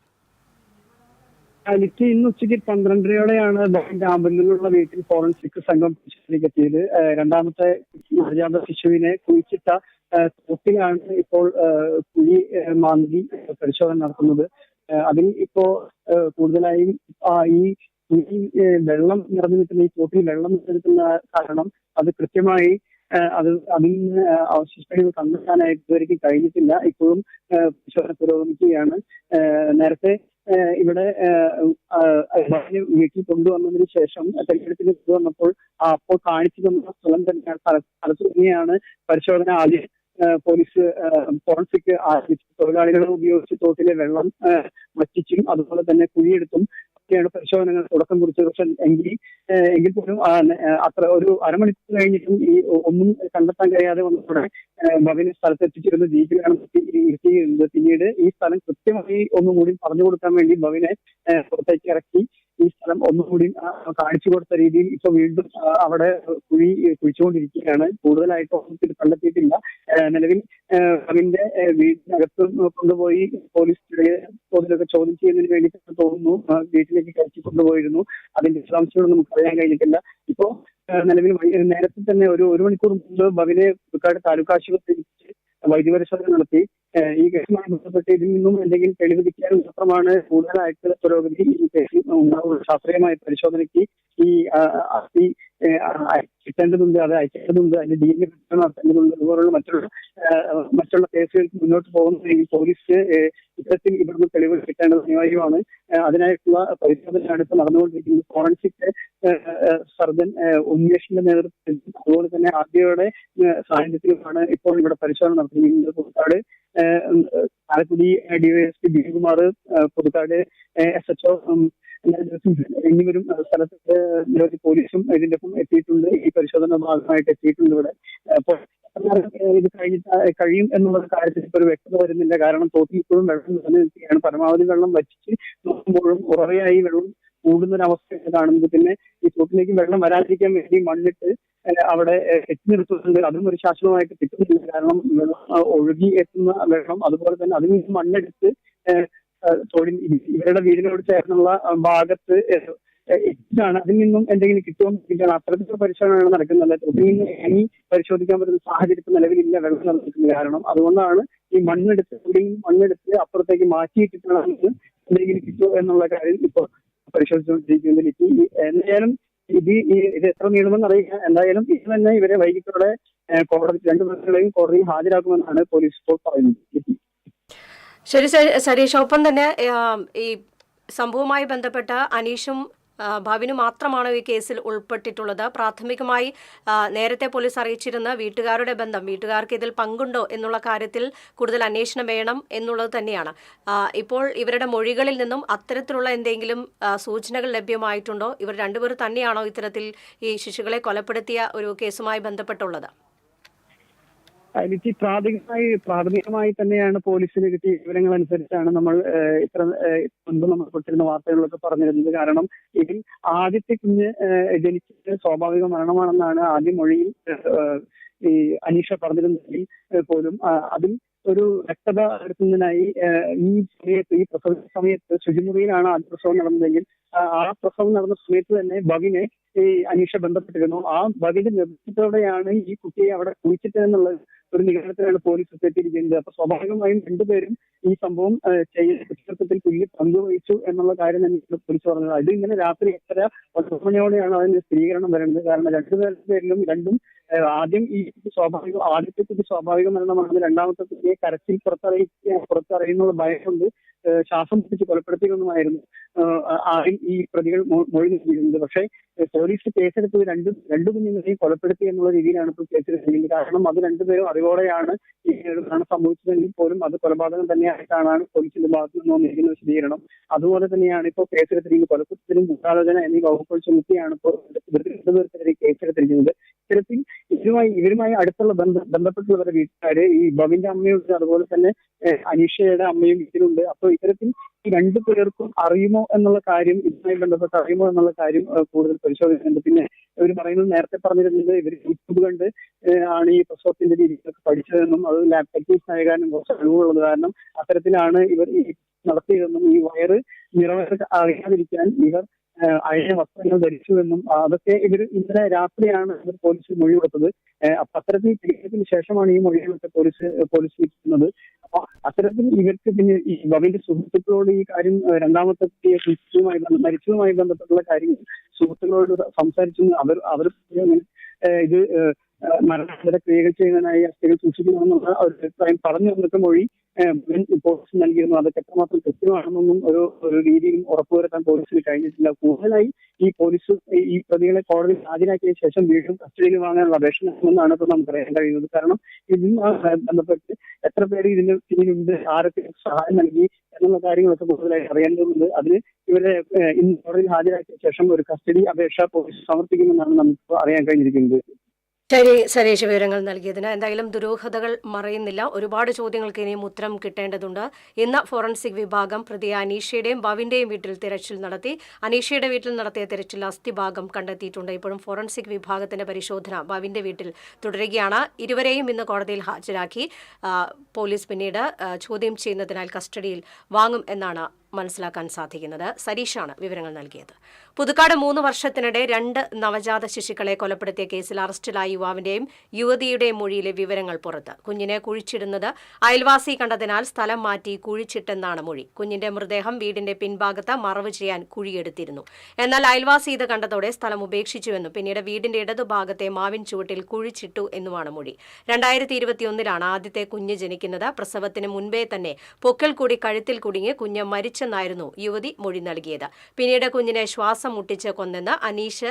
[SPEAKER 5] എനിക്ക് ഇന്ന് ഉച്ചയ്ക്ക് 12:30യോടെയാണ് ഭവിന്റെ ആമ്പല്ലൂരിലുള്ള വീട്ടിൽ ഫോറൻസിക് സംഘം പരിശോധനയ്ക്കെത്തിയത്. രണ്ടാമത്തെ നവജാത ശിശുവിനെ കുഴിച്ചിട്ട തോട്ടിലാണ് ഇപ്പോൾ കുഴി മാന്തി പരിശോധന നടത്തുന്നത്. അതിൽ ഇപ്പോ കൂടുതലായും ഈ കുഴി വെള്ളം നിറഞ്ഞു നിൽക്കുന്ന ഈ തോട്ടിൽ വെള്ളം നിറഞ്ഞു നിൽക്കുന്ന കാരണം അത് കൃത്യമായി അതിൽ നിന്ന് അവശിഷ്ടങ്ങൾ കണ്ടെത്താനായിട്ട് ഇതുവരെയ്ക്ക് കഴിഞ്ഞിട്ടില്ല. ഇപ്പോഴും പരിശോധന പുരോഗമിക്കുകയാണ്. നേരത്തെ ഇവിടെ വീട്ടിൽ കൊണ്ടുവന്നതിന് ശേഷം തെരഞ്ഞെടുപ്പിന് കൊണ്ടുവന്നപ്പോൾ അപ്പോൾ കാണിച്ചു തന്ന സ്ഥലം തന്നെയാണ് സ്ഥലത്ത് തന്നെയാണ് പരിശോധന ആദ്യം പോലീസ് ഫോറൻസിക് ആരംഭിച്ചു. തൊഴിലാളികളെ ഉപയോഗിച്ച് തോട്ടിലെ വെള്ളം വറ്റിച്ചും അതുപോലെ തന്നെ കുഴിയെടുത്തും ഒക്കെയാണ് പരിശോധനകൾ തുടക്കം കുറിച്ചത്. പക്ഷെ എങ്കിൽ പോലും അത്ര ഒരു അരമണിക്കൂർ കഴിഞ്ഞിട്ടും ഈ ഒന്നും കണ്ടെത്താൻ കഴിയാതെ വന്നതോടെ ഭവിനെ സ്ഥലത്തെത്തിച്ചിരുന്ന ജീപ്പിലാണ് ഇരുത്തിയിരുന്നത്. പിന്നീട് ഈ സ്ഥലം കൃത്യമായി ഒന്നുകൂടി പറഞ്ഞു കൊടുക്കാൻ വേണ്ടി ഭവിനെ പുറത്തേക്ക് ഇറക്കി ഈ സ്ഥലം ഒന്നുകൂടി കാണിച്ചു കൊടുത്ത രീതിയിൽ ഇപ്പൊ വീണ്ടും അവിടെ കുഴിച്ചുകൊണ്ടിരിക്കുകയാണ്. കൂടുതലായിട്ട് കണ്ടെത്തിയിട്ടില്ല. നിലവിൽ ഭവിന്റെ വീടിനകത്ത് കൊണ്ടുപോയി പോലീസ് തോതിലൊക്കെ ചോദ്യം ചെയ്യുന്നതിന് വേണ്ടിയിട്ട് തോന്നുന്നു വീട്ടിലേക്ക് കയറ്റി കൊണ്ടുപോയിരുന്നു. അതിന്റെ വിശദാംശങ്ങൾ നമുക്ക് അറിയാൻ കഴിഞ്ഞിട്ടില്ല. ഇപ്പോ നിലവിൽ നേരത്തെ തന്നെ ഒരു മണിക്കൂർ മുമ്പ് ഭവിനെ പുതുക്കാട് താലൂക്ക് ആശുപത്രിയിൽ വൈദ്യപരിശോധന നടത്തി. ഈ കേസുമായി ബന്ധപ്പെട്ട് ഇതിൽ നിന്നും എന്തെങ്കിലും തെളിവ് കിട്ടിയാൽ മാത്രമാണ് കൂടുതലായിട്ട് പുരോഗതി ഈ കേസിൽ ഉണ്ടാവുക. ശാസ്ത്രീയമായ പരിശോധനയ്ക്ക് ഈ അസ്ഥി കിട്ടേണ്ടതുണ്ട്, അത് അയക്കേണ്ടതുണ്ട്, അതിന്റെ DNA നടത്തേണ്ടതുണ്ട്. അതുപോലുള്ള മറ്റുള്ള കേസുകൾക്ക് മുന്നോട്ട് പോകുന്നതിൽ പോലീസ് ഇത്തരത്തിൽ ഇവിടുന്ന് തെളിവുകൾ കിട്ടേണ്ടത് അനിവാര്യമാണ്. അതിനായിട്ടുള്ള പരിശോധനയാണ് ഇപ്പോൾ നടന്നുകൊണ്ടിരിക്കുന്നത്. ഫോറൻസിക് സർജൻ ഉന്മേഷിന്റെ നേതൃത്വത്തിൽ അതുപോലെ തന്നെ RDOയുടെ സാന്നിധ്യത്തിലുമാണ് ഇപ്പോൾ ഇവിടെ പരിശോധന നടത്തുന്നത്. പുതുക്കാട് ചാലക്കുടി ഡിവൈഎസ്പി ബിജുകുമാർ, പുതുക്കാട് SHO എന്നിവരും സ്ഥലത്ത് നിരവധി പോലീസും ഇതിന്റെ ഒപ്പം എത്തിയിട്ടുണ്ട്. ഈ പരിശോധന ഭാഗമായിട്ട് എത്തിയിട്ടുണ്ട് ഇവിടെ. അപ്പോൾ ഇത് കഴിയും എന്നുള്ള കാര്യത്തിൽ ഇപ്പോൾ ഒരു വ്യക്തത വരുന്നില്ല. കാരണം തോട്ടിൽ ഇപ്പോഴും വെള്ളം നിലനിൽക്കുകയാണ്. പരമാവധി വെള്ളം വറ്റിച്ച് നോക്കുമ്പോഴും ഉറവയായി വെള്ളം കൂടുന്നൊരവസ്ഥയാണ് കാണുന്നത്. പിന്നെ ഈ തോട്ടിലേക്ക് വെള്ളം വരാതിരിക്കാൻ വേണ്ടി മണ്ണിട്ട് അവിടെ കെട്ടി നിർത്തുന്നുണ്ട്. അതും ഒരു ശാശ്വതമായിട്ട് കിട്ടുന്നില്ല. കാരണം ഒഴുകി എത്തുന്ന വെള്ളം, അതുപോലെ തന്നെ അതിൽ നിന്ന് മണ്ണെടുത്ത് തൊഴിൽ ഇവരുടെ വീടിനോട് ചേർന്നുള്ള ഭാഗത്ത് ഇതാണ്. അതിൽ നിന്നും എന്തെങ്കിലും കിട്ടുമെന്ന് അത്തരത്തിലുള്ള പരിശോധനയാണ് നടക്കുന്നത്. തൊട്ടിൽ നിന്ന് ഇറങ്ങി പരിശോധിക്കാൻ പറ്റുന്ന സാഹചര്യത്തിൽ നിലവിലില്ല വെള്ളം നിലനിൽക്കുന്നത്. കാരണം അതുകൊണ്ടാണ് ഈ മണ്ണെടുത്ത് തൊടിയിൽ നിന്ന് മണ്ണെടുത്ത് അപ്പുറത്തേക്ക് മാറ്റിയിട്ടിട്ടാണ് എന്തെങ്കിലും കിട്ടുമോ എന്നുള്ള കാര്യം ഇപ്പോൾ പരിശോധിച്ചുകൊണ്ടിരിക്കുന്നത്. എന്തായാലും ഇത് എത്ര നീളുമെന്ന് അറിയില്ല. എന്തായാലും ഇത് തന്നെ ഇവരെ വൈകിട്ടോടെ കോടതി രണ്ടു പ്രതികളെയും കോടതിയിൽ ഹാജരാക്കുമെന്നാണ് പോലീസ് ഇപ്പോൾ പറയുന്നത്.
[SPEAKER 1] ശരി സരീഷ്, ഒപ്പം തന്നെ ഈ സംഭവവുമായി ബന്ധപ്പെട്ട അനീഷും ഭവിനും മാത്രമാണോ ഈ കേസിൽ ഉൾപ്പെട്ടിട്ടുള്ളത്? പ്രാഥമികമായി നേരത്തെ പോലീസ് അറിയിച്ചിരുന്ന വീട്ടുകാരുടെ ബന്ധം, വീട്ടുകാർക്ക് ഇതിൽ പങ്കുണ്ടോ എന്നുള്ള കാര്യത്തിൽ കൂടുതൽ അന്വേഷണം വേണം എന്നുള്ളത് തന്നെയാണ്. ഇപ്പോൾ ഇവരുടെ മൊഴികളിൽ നിന്നും അത്തരത്തിലുള്ള എന്തെങ്കിലും സൂചനകൾ ലഭ്യമായിട്ടുണ്ടോ? ഇവർ രണ്ടുപേർ തന്നെയാണോ ഇത്തരത്തിൽ ഈ ശിശുക്കളെ കൊലപ്പെടുത്തിയ ഒരു കേസുമായി ബന്ധപ്പെട്ടുള്ളത്?
[SPEAKER 5] എനിക്ക് പ്രാഥമികമായി തന്നെയാണ് പോലീസിന് കിട്ടിയ വിവരങ്ങൾ അനുസരിച്ചാണ് നമ്മൾ മുൻപ് നമ്മൾ കൊടുത്തിരുന്ന വാർത്തകളിലൊക്കെ പറഞ്ഞിരുന്നത്. കാരണം ഇതിൽ ആദ്യത്തെ കുഞ്ഞ് ജനിച്ചത് സ്വാഭാവിക മരണമാണെന്നാണ് ആദ്യ മൊഴിയിൽ ഈ അനീഷ പറഞ്ഞിരുന്നെങ്കിൽ പോലും അതിൽ ഒരു വ്യക്തത വരുത്തുന്നതിനായി ഈ പ്രസവ സമയത്ത് ശുചിമുറിയിലാണ് ആദ്യ പ്രസവം നടന്നതെങ്കിൽ ആ പ്രസവം നടന്ന സമയത്ത് തന്നെ ഭവിനെ ഈ അനീഷ ബന്ധപ്പെട്ടിരുന്നു. ആ ഭവിന്റെ നിർദ്ദേശത്തോടെയാണ് ഈ കുട്ടിയെ അവിടെ കുഴിച്ചിട്ടെന്നുള്ള ഒരു നിഗമനത്തിലാണ് പോലീസ് എത്തിയിരിക്കുന്നത്. അപ്പൊ സ്വാഭാവികമായും രണ്ടുപേരും ഈ സംഭവം കുറ്റകൃത്യത്തിൽ തുല്യ പങ്കുവഹിച്ചു എന്നുള്ള കാര്യം തന്നെ പോലീസ് പറഞ്ഞത്. ഇത് ഇങ്ങനെ രാത്രി 8:30 മണിയോടെയാണ് അതിന്റെ സ്ഥിരീകരണം വരുന്നത്. കാരണം രണ്ടുപേരിലും ആദ്യം ഈ ആദ്യത്തെ കുട്ടി സ്വാഭാവിക മരണമാണ്. രണ്ടാമത്തെ കുട്ടിയെ കരച്ചിൽ പുറത്തറിയുന്നുള്ള ഭയം കൊണ്ട് ശ്വാസം പിടിച്ച് കൊലപ്പെടുത്തിയൊന്നുമായിരുന്നു ആദ്യം ഈ പ്രതികൾ മൊഴി നൽകിയിരുന്നത്. പക്ഷേ പോലീസ് കേസെടുത്തത് രണ്ടു കുഞ്ഞുങ്ങളെയും കൊലപ്പെടുത്തി എന്നുള്ള രീതിയിലാണ് ഇപ്പോൾ കേസെടുത്തിരിക്കുന്നത്. കാരണം അത് രണ്ടുപേരും അറിവോടെയാണ് ഈ മരണം സംഭവിച്ചതെങ്കിൽ പോലും അത് കൊലപാതകം തന്നെയായിട്ടാണ് പോലീസിന്റെ ഭാഗത്തു നിന്ന് വന്നിരിക്കുന്ന വിശദീകരണം. അതുപോലെ തന്നെയാണ് ഇപ്പോൾ കേസെടുത്തിരിക്കുന്നത്. കൊലക്കുറ്റത്തിനും ഗൂഢാലോചന എന്നീ വകുപ്പുകൾ ചുമത്തിയാണ് ഇപ്പോൾ രണ്ടുപേർക്കെതിരെ കേസെടുത്തിരിക്കുന്നത്. ഇത്തരത്തിൽ ഇവരുമായി അടുത്തുള്ള ബന്ധപ്പെട്ടുള്ളവരുടെ വീട്ടുകാര് ഈ ഭവിന്റെ അമ്മയുണ്ട്, അതുപോലെ തന്നെ അനീഷയുടെ അമ്മയും വീട്ടിലുണ്ട്. അപ്പോൾ ഇത്തരത്തിൽ ഈ രണ്ടു പേർക്കും അറിയുമോ എന്നുള്ള കാര്യം, ഇതുമായി ബന്ധപ്പെട്ട് അറിയുമോ എന്നുള്ള കാര്യം കൂടുതൽ പരിശോധിക്കുന്നുണ്ട്. പിന്നെ ഇവർ പറയുന്നത്, നേരത്തെ പറഞ്ഞിരുന്നത് ഇവർ യൂട്യൂബ് കണ്ട് ആണ് ഈ പ്രസവത്തിന്റെ രീതികളൊക്കെ പഠിച്ചതെന്നും അത് ലാബ് ടെക്നീഷ്യൻ ആയ കാരണം കുറച്ച് അറിവുള്ളത് കാരണം അത്തരത്തിലാണ് ഇവർ ഈ നടത്തിയതെന്നും ഈ വയറ് നിറവേറി അറിയാതിരിക്കാൻ ഇവർ അയഞ്ഞ വസ്ത്രങ്ങൾ ധരിച്ചുവെന്നും അതൊക്കെ ഇന്നലെ രാത്രിയാണ് ഇവർ പോലീസ് മൊഴി കൊടുത്തത്. അപ്പൊ അത്തരത്തിൽ തിരിച്ചതിന് ശേഷമാണ് ഈ മൊഴികളൊക്കെ പോലീസ് കിട്ടുന്നത്. അപ്പൊ അത്തരത്തിൽ ഇവർക്ക് പിന്നെ ഈ ഭവിന്റെ സുഹൃത്തുക്കളോട് ഈ കാര്യം രണ്ടാമത്തെ മരിച്ചതുമായി ബന്ധപ്പെട്ടുള്ള കാര്യങ്ങൾ സുഹൃത്തുക്കളോട് സംസാരിച്ചു. അവർ ഇത് മരണാനന്തര ക്രിയകൾ ചെയ്യുന്നതിനായി അസ്ഥികൾ സൂക്ഷിക്കണമെന്നുള്ള ഒരു അഭിപ്രായം പറഞ്ഞു എന്നൊക്കെ മൊഴി പോലീസ് നൽകിയിരുന്നു. അതൊക്കെ എത്രമാത്രം കൃത്യമാണെന്നൊന്നും ഒരു രീതിയിലും ഉറപ്പുവരുത്താൻ പോലീസിന് കഴിഞ്ഞിട്ടില്ല. കൂടുതലായി ഈ പ്രതികളെ കോടതിയിൽ ഹാജരാക്കിയ ശേഷം വീണ്ടും കസ്റ്റഡിയിൽ വാങ്ങാനുള്ള അപേക്ഷ നൽകുമെന്നാണ് ഇപ്പോൾ നമുക്കറിയാൻ കഴിയുന്നത്. കാരണം ഇതുമായി ബന്ധപ്പെട്ട് എത്ര പേര് ഇതിന് പിന്നിലുണ്ട്, ആരൊക്കെ സഹായം നൽകി എന്നുള്ള കാര്യങ്ങളൊക്കെ കൂടുതലായി അറിയേണ്ടതുണ്ട്. അതിന് ഇവരെ ഇന്ന് കോടതിയിൽ ഹാജരാക്കിയ ശേഷം ഒരു കസ്റ്റഡി അപേക്ഷ പോലീസ് സമർപ്പിക്കുമെന്നാണ് നമുക്ക് അറിയാൻ കഴിഞ്ഞിരിക്കുന്നത്.
[SPEAKER 1] ശരി സരീഷ്, വിവരങ്ങൾ നൽകിയതിന്. എന്തായാലും ദുരൂഹതകൾ മറയുന്നില്ല. ഒരുപാട് ചോദ്യങ്ങൾക്ക് ഇനിയും ഉത്തരം കിട്ടേണ്ടതുണ്ട്. ഇന്ന് ഫോറൻസിക് വിഭാഗം പ്രതി അനീഷയുടെയും ഭവിന്റെയും വീട്ടിൽ തിരച്ചിൽ നടത്തി. അനീഷയുടെ വീട്ടിൽ നടത്തിയ തിരച്ചിൽ അസ്ഥിഭാഗം കണ്ടെത്തിയിട്ടുണ്ട്. ഇപ്പോഴും ഫോറൻസിക് വിഭാഗത്തിന്റെ പരിശോധന ഭവിന്റെ വീട്ടിൽ തുടരുകയാണ്. ഇരുവരെയും ഇന്ന് കോടതിയിൽ ഹാജരാക്കി പോലീസ് പിന്നീട് ചോദ്യം ചെയ്യുന്നതിനാൽ കസ്റ്റഡിയിൽ വാങ്ങും എന്നാണ് മനസ്സിലാക്കാൻ സാധിക്കുന്നത്. സരീഷാണ് വിവരങ്ങൾ നൽകിയത്. പുതുക്കാട് 3 വർഷത്തിനിടെ 2 നവജാത ശിശുക്കളെ കൊലപ്പെടുത്തിയ കേസിൽ അറസ്റ്റിലായ യുവാവിന്റെയും യുവതിയുടെയും മൊഴിയിലെ വിവരങ്ങൾ പുറത്ത്. കുഞ്ഞിനെ കുഴിച്ചിടുന്നത് അയൽവാസി കണ്ടതിനാൽ സ്ഥലം മാറ്റി കുഴിച്ചിട്ടെന്നാണ് മൊഴി. കുഞ്ഞിന്റെ മൃതദേഹം വീടിന്റെ പിൻഭാഗത്ത് മറവ് ചെയ്യാൻ കുഴിയെടുത്തിരുന്നു. എന്നാൽ അയൽവാസി ഇത് കണ്ടതോടെ സ്ഥലം ഉപേക്ഷിച്ചുവെന്നും പിന്നീട് വീടിന്റെ ഇടതുഭാഗത്തെ മാവിൻ ചുവട്ടിൽ കുഴിച്ചിട്ടു എന്നുമാണ് മൊഴി. 2021 ആദ്യത്തെ കുഞ്ഞ് ജനിക്കുന്നത്. പ്രസവത്തിന് മുൻപേ തന്നെ പൊക്കിൾ കൂടി കഴുത്തിൽ കുടുങ്ങി കുഞ്ഞ് മരിച്ചെന്നായിരുന്നു യുവതി മൊഴി നൽകിയത്. പിന്നീട് കുഞ്ഞിനെ ശ്വാസം മുട്ടിച്ച് കൊന്നെന്ന് അനീഷ്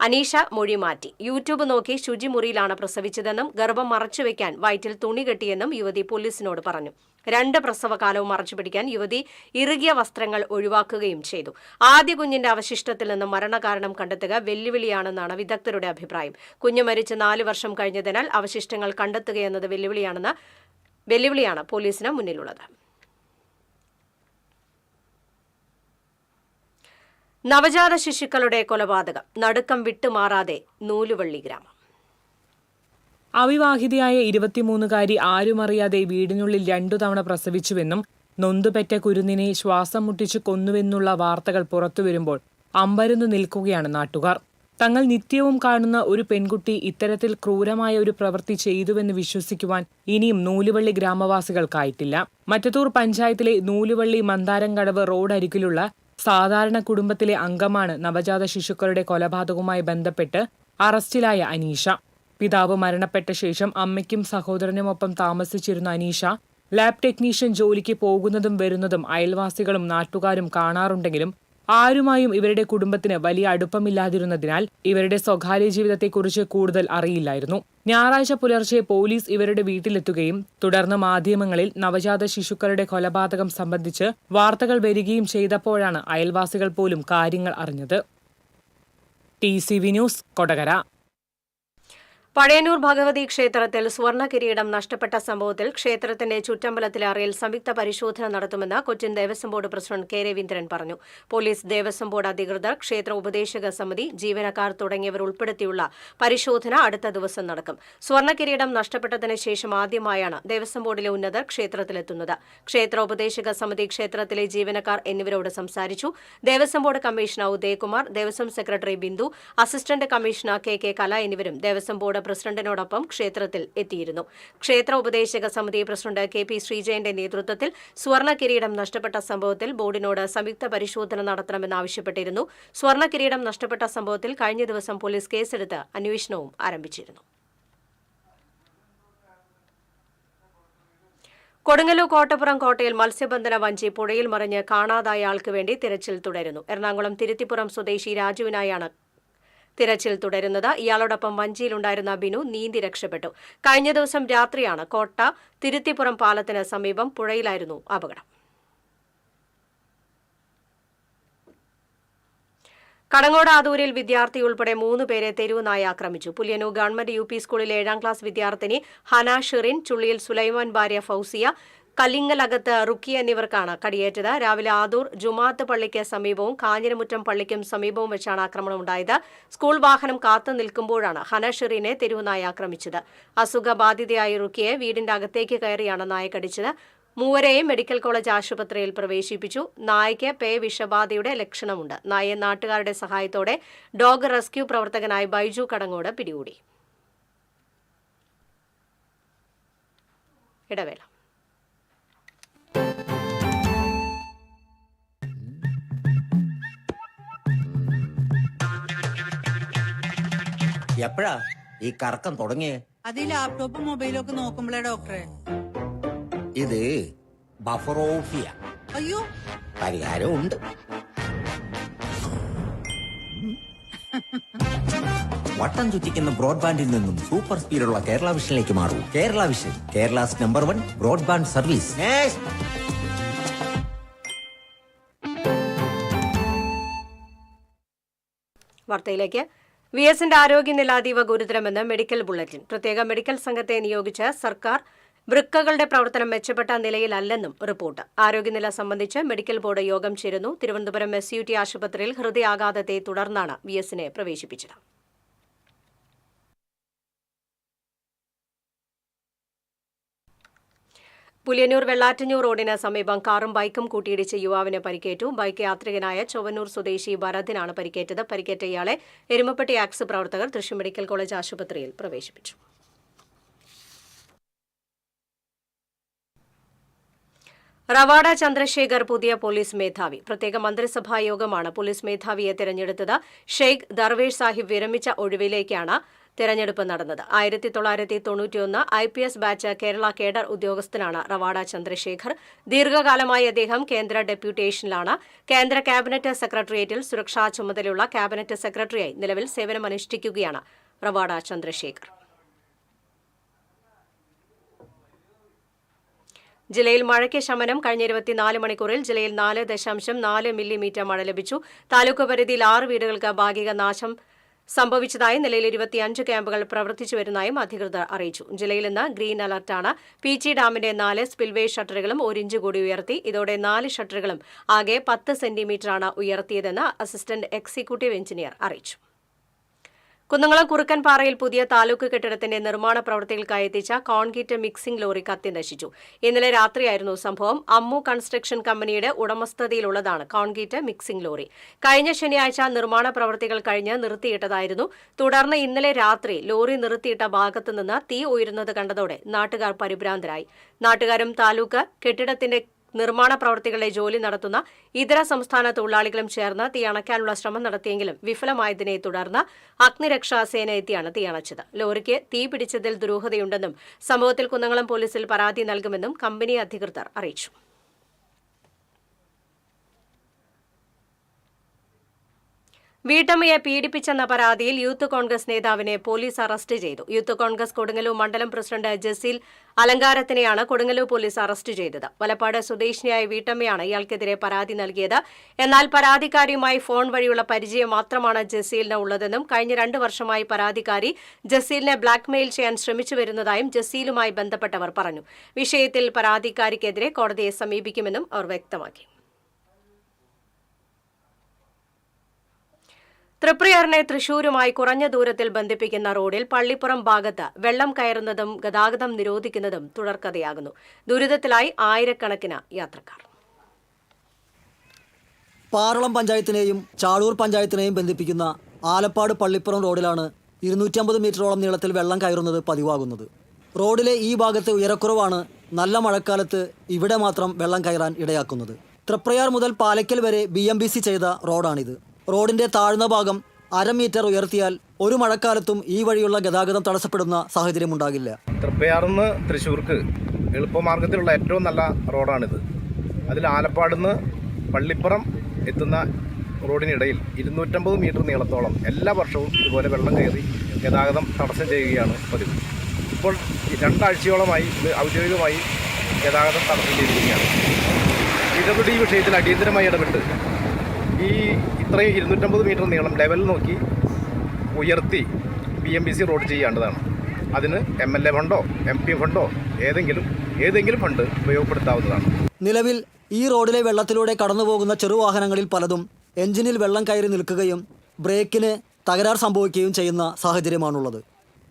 [SPEAKER 1] അനീഷ മൊഴി മാറ്റി. യൂട്യൂബ് നോക്കി ശുചിമുറിയിലാണ് പ്രസവിച്ചതെന്നും ഗർഭം മറച്ചുവെക്കാൻ വയറ്റിൽ തുണി കെട്ടിയെന്നും യുവതി പോലീസിനോട് പറഞ്ഞു. 2 പ്രസവകാലവും മറച്ചുപിടിക്കാൻ യുവതി ഇറുകിയ വസ്ത്രങ്ങൾ ഒഴിവാക്കുകയും ചെയ്തു. ആദ്യ കുഞ്ഞിന്റെ അവശിഷ്ടത്തിൽ നിന്ന് മരണകാരണം കണ്ടെത്തുക വെല്ലുവിളിയാണെന്നാണ് വിദഗ്ധരുടെ അഭിപ്രായം. കുഞ്ഞ് മരിച്ച് 4 വർഷം കഴിഞ്ഞതിനാൽ അവശിഷ്ടങ്ങൾ കണ്ടെത്തുകയെന്നത് വെല്ലുവിളിയാണ് പോലീസിന് മുന്നിലുള്ളത്. നവജാത ശിശുക്കളുടെ കൊലപാതകം നടുക്കം വിട്ടുമാറാതെ നൂലുവള്ളി ഗ്രാമം.
[SPEAKER 3] അവിവാഹിതയായ 23-കാരി ആരുമറിയാതെ വീടിനുള്ളിൽ 2 തവണ പ്രസവിച്ചുവെന്നും നൊന്തുപെറ്റ കുരുന്നിനെ ശ്വാസം മുട്ടിച്ച് കൊന്നുവെന്നുള്ള വാർത്തകൾ പുറത്തുവരുമ്പോൾ അമ്പരന്നു നിൽക്കുകയാണ് നാട്ടുകാർ. തങ്ങൾ നിത്യവും കാണുന്ന ഒരു പെൺകുട്ടി ഇത്തരത്തിൽ ക്രൂരമായ ഒരു പ്രവൃത്തി ചെയ്തുവെന്ന് വിശ്വസിക്കുവാൻ ഇനിയും നൂലുവള്ളി ഗ്രാമവാസികൾക്കായിട്ടില്ല. മറ്റത്തൂർ പഞ്ചായത്തിലെ നൂലുവള്ളി മന്ദാരംകടവ് റോഡരികിലുള്ള സാധാരണ കുടുംബത്തിലെ അംഗമാണ് നവജാത ശിശുക്കളുടെ കൊലപാതകവുമായി ബന്ധപ്പെട്ട് അറസ്റ്റിലായ അനീഷ. പിതാവ് മരണപ്പെട്ട ശേഷം അമ്മയ്ക്കും സഹോദരനുമൊപ്പം താമസിച്ചിരുന്ന അനീഷ ലാബ് ടെക്നീഷ്യൻ ജോലിക്ക് പോകുന്നതും വരുന്നതും അയൽവാസികളും നാട്ടുകാരും കാണാറുണ്ടെങ്കിലും ആരുമായും ഇവരുടെ കുടുംബത്തിന് വലിയ അടുപ്പമില്ലാതിരുന്നതിനാൽ ഇവരുടെ സ്വകാര്യ ജീവിതത്തെക്കുറിച്ച് കൂടുതൽ അറിയില്ലായിരുന്നു. ഞായറാഴ്ച പുലർച്ചെ പോലീസ് ഇവരുടെ വീട്ടിലെത്തുകയും തുടർന്ന് മാധ്യമങ്ങളിൽ നവജാത ശിശുക്കളുടെ കൊലപാതകം സംബന്ധിച്ച് വാർത്തകൾ വരികയും ചെയ്തപ്പോഴാണ് അയൽവാസികൾ പോലും കാര്യങ്ങൾ അറിഞ്ഞത്. TCV news, Kodakara.
[SPEAKER 1] പഴയന്നൂർ ഭഗവതി ക്ഷേത്രത്തിൽ സ്വർണ്ണ കിരീടം നഷ്ടപ്പെട്ട സംഭവത്തിൽ ക്ഷേത്രത്തിന്റെ ചുറ്റമ്പലത്തിലെ അറയിൽ സംയുക്ത പരിശോധന നടത്തുമെന്ന് Cochin Devaswom board president K Raveendran പറഞ്ഞു. പോലീസ്, ദേവസ്വം ബോർഡ് അധികൃതർ, ക്ഷേത്ര ഉപദേശക സമിതി, ജീവനക്കാർ തുടങ്ങിയവർ ഉൾപ്പെടുത്തിയുള്ള പരിശോധന അടുത്ത ദിവസം നടക്കും. സ്വർണ്ണ കിരീടം നഷ്ടപ്പെട്ടതിന് ശേഷം ആദ്യമായാണ് ദേവസ്വം ബോർഡിലെ ഉന്നതർ ക്ഷേത്രത്തിലെത്തുന്നത്. ക്ഷേത്ര ഉപദേശക സമിതി, ക്ഷേത്രത്തിലെ ജീവനക്കാർ എന്നിവരോട് സംസാരിച്ചു. Devaswom board commissioner Udayakumar, Devaswom secretary Bindu, assistant commissioner K കല എന്നിവരും ദേവസ്വം ബോർഡ് പ്രസിഡന്റിനോടൊപ്പം ക്ഷേത്രത്തിൽ എത്തിയിരുന്നു. ക്ഷേത്ര ഉപദേശക സമിതി പ്രസിഡന്റ് KP ശ്രീജയന്റെ നേതൃത്വത്തിൽ സ്വർണ്ണ കിരീടം നഷ്ടപ്പെട്ട സംഭവത്തിൽ ബോർഡിനോട് സംയുക്ത പരിശോധന നടത്തണമെന്നാവശ്യപ്പെട്ടിരുന്നു. സ്വർണ്ണ കിരീടം നഷ്ടപ്പെട്ട സംഭവത്തിൽ കഴിഞ്ഞ ദിവസം പോലീസ് കേസെടുത്ത് അന്വേഷണവും ആരംഭിച്ചിരുന്നു. കൊടുങ്ങല്ലൂർ കോട്ടപ്പുറം കോട്ടയിൽ മത്സ്യബന്ധന വഞ്ചി പുഴയിൽ മറിഞ്ഞ് കാണാതായ ആൾക്ക് വേണ്ടി തിരച്ചിൽ തുടരുന്നു. എറണാകുളം തിരുത്തിപ്പുറം സ്വദേശി രാജുവിനായാണ് തിരച്ചിൽ തുടരുന്നത്. ഇയാളോടൊപ്പം വഞ്ചിയിലുണ്ടായിരുന്ന ബിനു നീന്തി രക്ഷപ്പെട്ടു. കഴിഞ്ഞ ദിവസം രാത്രിയാണ് കോട്ട തിരുത്തിപ്പുറം പാലത്തിന് സമീപം പുഴയിലായിരുന്നു അപകടം. കടങ്ങോട് ആദൂരിൽ വിദ്യാർത്ഥി ഉൾപ്പെടെ 3 പേരെ തെരുവുനായ ആക്രമിച്ചു. പുലിയന്നൂർ ഗവൺമെന്റ് UP സ്കൂളിലെ 7ാം ക്ലാസ് വിദ്യാർത്ഥിനി ഹന ഷിറിൻ, ചുള്ളിയിൽ സുലൈമാൻ ഭാര്യ ഫൗസിയ, കല്ലിങ്ങലകത്ത് റുക്കി എന്നിവർക്കാണ് കടിയേറ്റത്. രാവിലെ ആദൂർ ജുമാഅത്ത് പള്ളിക്ക് സമീപവും കാഞ്ഞിരമുറ്റം പള്ളിക്കും സമീപവും വെച്ചാണ് ആക്രമണമുണ്ടായത്. സ്കൂൾ വാഹനം കാത്തു നിൽക്കുമ്പോഴാണ് ഹന ഷിറിനെ തെരുവുനായ ആക്രമിച്ചത്. അസുഖബാധിതയായ റുക്കിയെ വീടിന്റെ അകത്തേക്ക് കയറിയാണ് നായ കടിച്ചത്. 3 മെഡിക്കൽ കോളേജ് ആശുപത്രിയിൽ പ്രവേശിപ്പിച്ചു. നായയ്ക്ക് വിഷബാധയുടെ ലക്ഷണമുണ്ട്. നായയെ നാട്ടുകാരുടെ സഹായത്തോടെ ഡോഗ് റെസ്ക്യൂ പ്രവർത്തകനായ ബൈജു കടങ്ങോട് പിടികൂടി. ഇടവേള.
[SPEAKER 6] എപ്പോഴാ ഈ കറക്കം തുടങ്ങിയേ?
[SPEAKER 7] അത് ഈ ലാപ്ടോപ്പും മൊബൈലും ഒക്കെ നോക്കുമ്പോഴേ ഡോക്ടറെ.
[SPEAKER 6] ഇത് ബഫറോഫിയ.
[SPEAKER 7] അയ്യോ,
[SPEAKER 6] പരിഹാരം ഉണ്ട്. വട്ടം ചുറ്റിക്കുന്ന ബ്രോഡ്ബാൻഡിൽ നിന്നും സൂപ്പർ സ്പീഡുള്ള കേരള വിഷനിലേക്ക് മാറൂ. Kerala Vision, Kerala's number 1 broadband service.
[SPEAKER 1] വാർത്തയിലേക്ക്. VSന്റെ ആരോഗ്യനില അതീവ ഗുരുതരമെന്ന് മെഡിക്കൽ ബുള്ളറ്റിൻ. പ്രത്യേക മെഡിക്കൽ സംഘത്തെ നിയോഗിച്ച് സർക്കാർ വൃക്കകളുടെ പ്രവർത്തനം മെച്ചപ്പെട്ട നിലയിലല്ലെന്നും റിപ്പോർട്ട്. ആരോഗ്യനില സംബന്ധിച്ച് മെഡിക്കൽ ബോർഡ് യോഗം ചേരുന്നു. തിരുവനന്തപുരം SUT ആശുപത്രിയിൽ ഹൃദയാഘാതത്തെ തുടർന്നാണ് VSനെ പ്രവേശിപ്പിച്ചത്. പുലിയന്നൂർ വെള്ളാറ്റഞ്ഞൂർ റോഡിന് സമീപം കാറും ബൈക്കും കൂട്ടിയിടിച്ച് യുവാവിന് പരിക്കേറ്റു. ബൈക്ക് യാത്രികനായ ചൊവ്വന്നൂർ സ്വദേശി ഭരതിനാണ് പരിക്കേറ്റത്. പരിക്കേറ്റ ഇയാളെ എരുമപ്പെട്ടി ആക്സ് പ്രവർത്തകർ തൃശൂർ മെഡിക്കൽ കോളേജ് ആശുപത്രിയിൽ പ്രവേശിപ്പിച്ചു. റവാഡ ചന്ദ്രശേഖർ പുതിയ പോലീസ് മേധാവി. പ്രത്യേക മന്ത്രിസഭാ യോഗമാണ് പോലീസ് മേധാവിയെ തെരഞ്ഞെടുത്തത്. ഷെയ്ഖ് ദർവേഷ് സാഹിബ് വിരമിച്ച ഒഴിവിലേക്കാണ് തെരഞ്ഞെടുപ്പ് നടന്നത്. 1991 IPS ബാച്ച് കേരള കേഡർ ഉദ്യോഗസ്ഥനാണ് റവാഡ ചന്ദ്രശേഖർ. ദീർഘകാലമായി അദ്ദേഹം കേന്ദ്ര ഡെപ്യൂട്ടേഷനിലാണ്. കേന്ദ്ര ക്യാബിനറ്റ് സെക്രട്ടേറിയറ്റിൽ സുരക്ഷാ ചുമതലയുള്ള ക്യാബിനറ്റ് സെക്രട്ടറിയായി നിലവിൽ സേവനമനുഷ്ഠിക്കുകയാണ് റവാഡ ചന്ദ്രശേഖർ. ജില്ലയിൽ മഴയ്ക്ക് ശമനം. കഴിഞ്ഞ 24 മണിക്കൂറിൽ ജില്ലയിൽ 4.4 മില്ലിമീറ്റർ മഴ ലഭിച്ചു. താലൂക്ക് പരിധിയിൽ 6 വീടുകൾക്ക് ഭാഗിക നാശം സംഭവിച്ചതായും നിലയിൽ 25 ക്യാമ്പുകൾ പ്രവർത്തിച്ചു വരുന്നതായും അധികൃതർ അറിയിച്ചു. ജില്ലയിൽ ഇന്ന് ഗ്രീൻ അലർട്ടാണ്. പീച്ചി ഡാമിന്റെ 4 സ്പിൽവേ ഷട്ടറുകളും 1 ഇഞ്ച് കൂടി ഉയർത്തി. ഇതോടെ 4 ഷട്ടറുകളും ആകെ 10 സെന്റിമീറ്ററാണ് ഉയർത്തിയതെന്ന് അസിസ്റ്റന്റ് എക്സിക്യൂട്ടീവ് എഞ്ചിനീയർ അറിയിച്ചു. കുന്നംകുളം കുറുക്കൻപാറയിൽ പുതിയ താലൂക്ക് കെട്ടിടത്തിന്റെ നിർമ്മാണ പ്രവൃത്തികൾക്കായി എത്തിച്ച കോൺക്രീറ്റ് മിക്സിംഗ് ലോറി കത്തി നശിച്ചു. ഇന്നലെ രാത്രിയായിരുന്നു സംഭവം. അമ്മു കൺസ്ട്രക്ഷൻ കമ്പനിയുടെ ഉടമസ്ഥതയിലുള്ളതാണ് കോൺക്രീറ്റ് മിക്സിംഗ് ലോറി. കഴിഞ്ഞ ശനിയാഴ്ച നിർമ്മാണ പ്രവൃത്തികൾ കഴിഞ്ഞ് നിർത്തിയിട്ടതായിരുന്നു. തുടർന്ന് ഇന്നലെ രാത്രി ലോറി നിർത്തിയിട്ട ഭാഗത്തുനിന്ന് തീ ഉയരുന്നത് കണ്ടതോടെ നാട്ടുകാർ പരിഭ്രാന്തരായി. നാട്ടുകാരും താലൂക്ക് കെട്ടിടത്തിന്റെ നിർമ്മാണ പ്രവൃത്തികളുടെ ജോലി നടത്തുന്ന ഇതര സംസ്ഥാന തൊഴിലാളികളും ചേർന്ന് തീ അണയ്ക്കാനുള്ള ശ്രമം നടത്തിയെങ്കിലും വിഫലമായതിനെ തുടർന്ന് അഗ്നിരക്ഷാ സേന എത്തിയാണ് തീയണച്ചത്. ലോറിക്ക് തീ പിടിച്ചതിൽ ദുരൂഹതയുണ്ടെന്നും സംഭവത്തിൽ കുന്നംകുളം പോലീസിൽ പരാതി നൽകുമെന്നും കമ്പനി അധികൃതർ അറിയിച്ചു. വീട്ടമ്മയെ പീഡിപ്പിച്ചെന്ന പരാതിയിൽ യൂത്ത് കോൺഗ്രസ് നേതാവിനെ പോലീസ് അറസ്റ്റ് ചെയ്തു. യൂത്ത് കോൺഗ്രസ് കൊടുങ്ങല്ലൂർ മണ്ഡലം പ്രസിഡന്റ് ജസീൽ അലങ്കാരത്തിനെയാണ് കൊടുങ്ങല്ലൂർ പോലീസ് അറസ്റ്റ് ചെയ്തത്. വലപ്പാട് സ്വദേശിനിയായ വീട്ടമ്മയാണ് ഇയാൾക്കെതിരെ പരാതി നൽകിയത്. എന്നാൽ പരാതിക്കാരിയുമായി ഫോൺ വഴിയുള്ള പരിചയം മാത്രമാണ് ജസീലിന് ഉള്ളതെന്നും കഴിഞ്ഞ 2 വർഷമായി പരാതിക്കാരി ജസീലിനെ ബ്ലാക്ക്മെയിൽ ചെയ്യാൻ ശ്രമിച്ചു വരുന്നതായും ജസീലുമായി ബന്ധപ്പെട്ടവർ പറഞ്ഞു. വിഷയത്തിൽ പരാതിക്കാരിക്കെതിരെ കോടതിയെ സമീപിക്കുമെന്നും അവർ വ്യക്തമാക്കി. തൃപ്രയാറിനെ തൃശൂരുമായി കുറഞ്ഞ ദൂരത്തിൽ ബന്ധിപ്പിക്കുന്ന റോഡിൽ പള്ളിപ്പുറം ഭാഗത്ത് വെള്ളം കയറുന്നതും ഗതാഗതം നിരോധിക്കുന്നതും തുടർക്കഥയാകുന്നു. ദുരിതത്തിലായി ആയിരക്കണക്കിന് യാത്രക്കാർ.
[SPEAKER 8] പാറളം പഞ്ചായത്തിനെയും ചാഴൂർ പഞ്ചായത്തിനെയും ബന്ധിപ്പിക്കുന്ന ആലപ്പാട് പള്ളിപ്പുറം റോഡിലാണ് 250 മീറ്ററോളം നീളത്തിൽ വെള്ളം കയറുന്നത് പതിവാകുന്നത്. റോഡിലെ ഈ ഭാഗത്ത് ഉയരക്കുറവാണ് നല്ല മഴക്കാലത്ത് ഇവിടെ മാത്രം വെള്ളം കയറാൻ ഇടയാക്കുന്നത്. തൃപ്രയാർ മുതൽ പാലയ്ക്കൽ വരെ BMBC ചെയ്ത റോഡാണിത്. റോഡിന്റെ താഴ്ന്ന ഭാഗം 1/2 മീറ്റർ ഉയർത്തിയാൽ ഒരു മഴക്കാലത്തും ഈ വഴിയുള്ള ഗതാഗതം തടസ്സപ്പെടുന്ന സാഹചര്യമുണ്ടാകില്ല.
[SPEAKER 9] തൃപ്പയാറിന്ന് തൃശ്ശൂർക്ക് എളുപ്പമാർഗത്തിലുള്ള ഏറ്റവും നല്ല റോഡാണിത്. അതിൽ ആലപ്പാടുന്ന് പള്ളിപ്പുറം എത്തുന്ന റോഡിനിടയിൽ 250 മീറ്റർ നീളത്തോളം എല്ലാ വർഷവും ഇതുപോലെ വെള്ളം കയറി ഗതാഗതം തടസ്സം ചെയ്യുകയാണ് പതിവ്. ഇപ്പോൾ 2 ആഴ്ചയോളമായി ഇത് ഔദ്യോഗികമായി ഗതാഗതം തടസ്സം ചെയ്തിരിക്കുകയാണ്. ഈ വിഷയത്തിൽ അടിയന്തരമായി ഇടപെട്ട് ഇത്രയും 250 മീറ്റർ നീളം ലെവൽ നോക്കി ഉയർത്തി BMBC റോഡ് ചെയ്യേണ്ടതാണ്. അതിന് MLA ഫണ്ടോ MP ഫണ്ടോ ഏതെങ്കിലും ഫണ്ട് ഉപയോഗപ്പെടുത്താവുന്നതാണ്.
[SPEAKER 8] നിലവിൽ ഈ റോഡിലെ വെള്ളത്തിലൂടെ കടന്നുപോകുന്ന ചെറുവാഹനങ്ങളിൽ പലതും എഞ്ചിനിൽ വെള്ളം കയറി നിൽക്കുകയും ബ്രേക്കിന് തകരാർ സംഭവിക്കുകയും ചെയ്യുന്ന സാഹചര്യമാണുള്ളത്.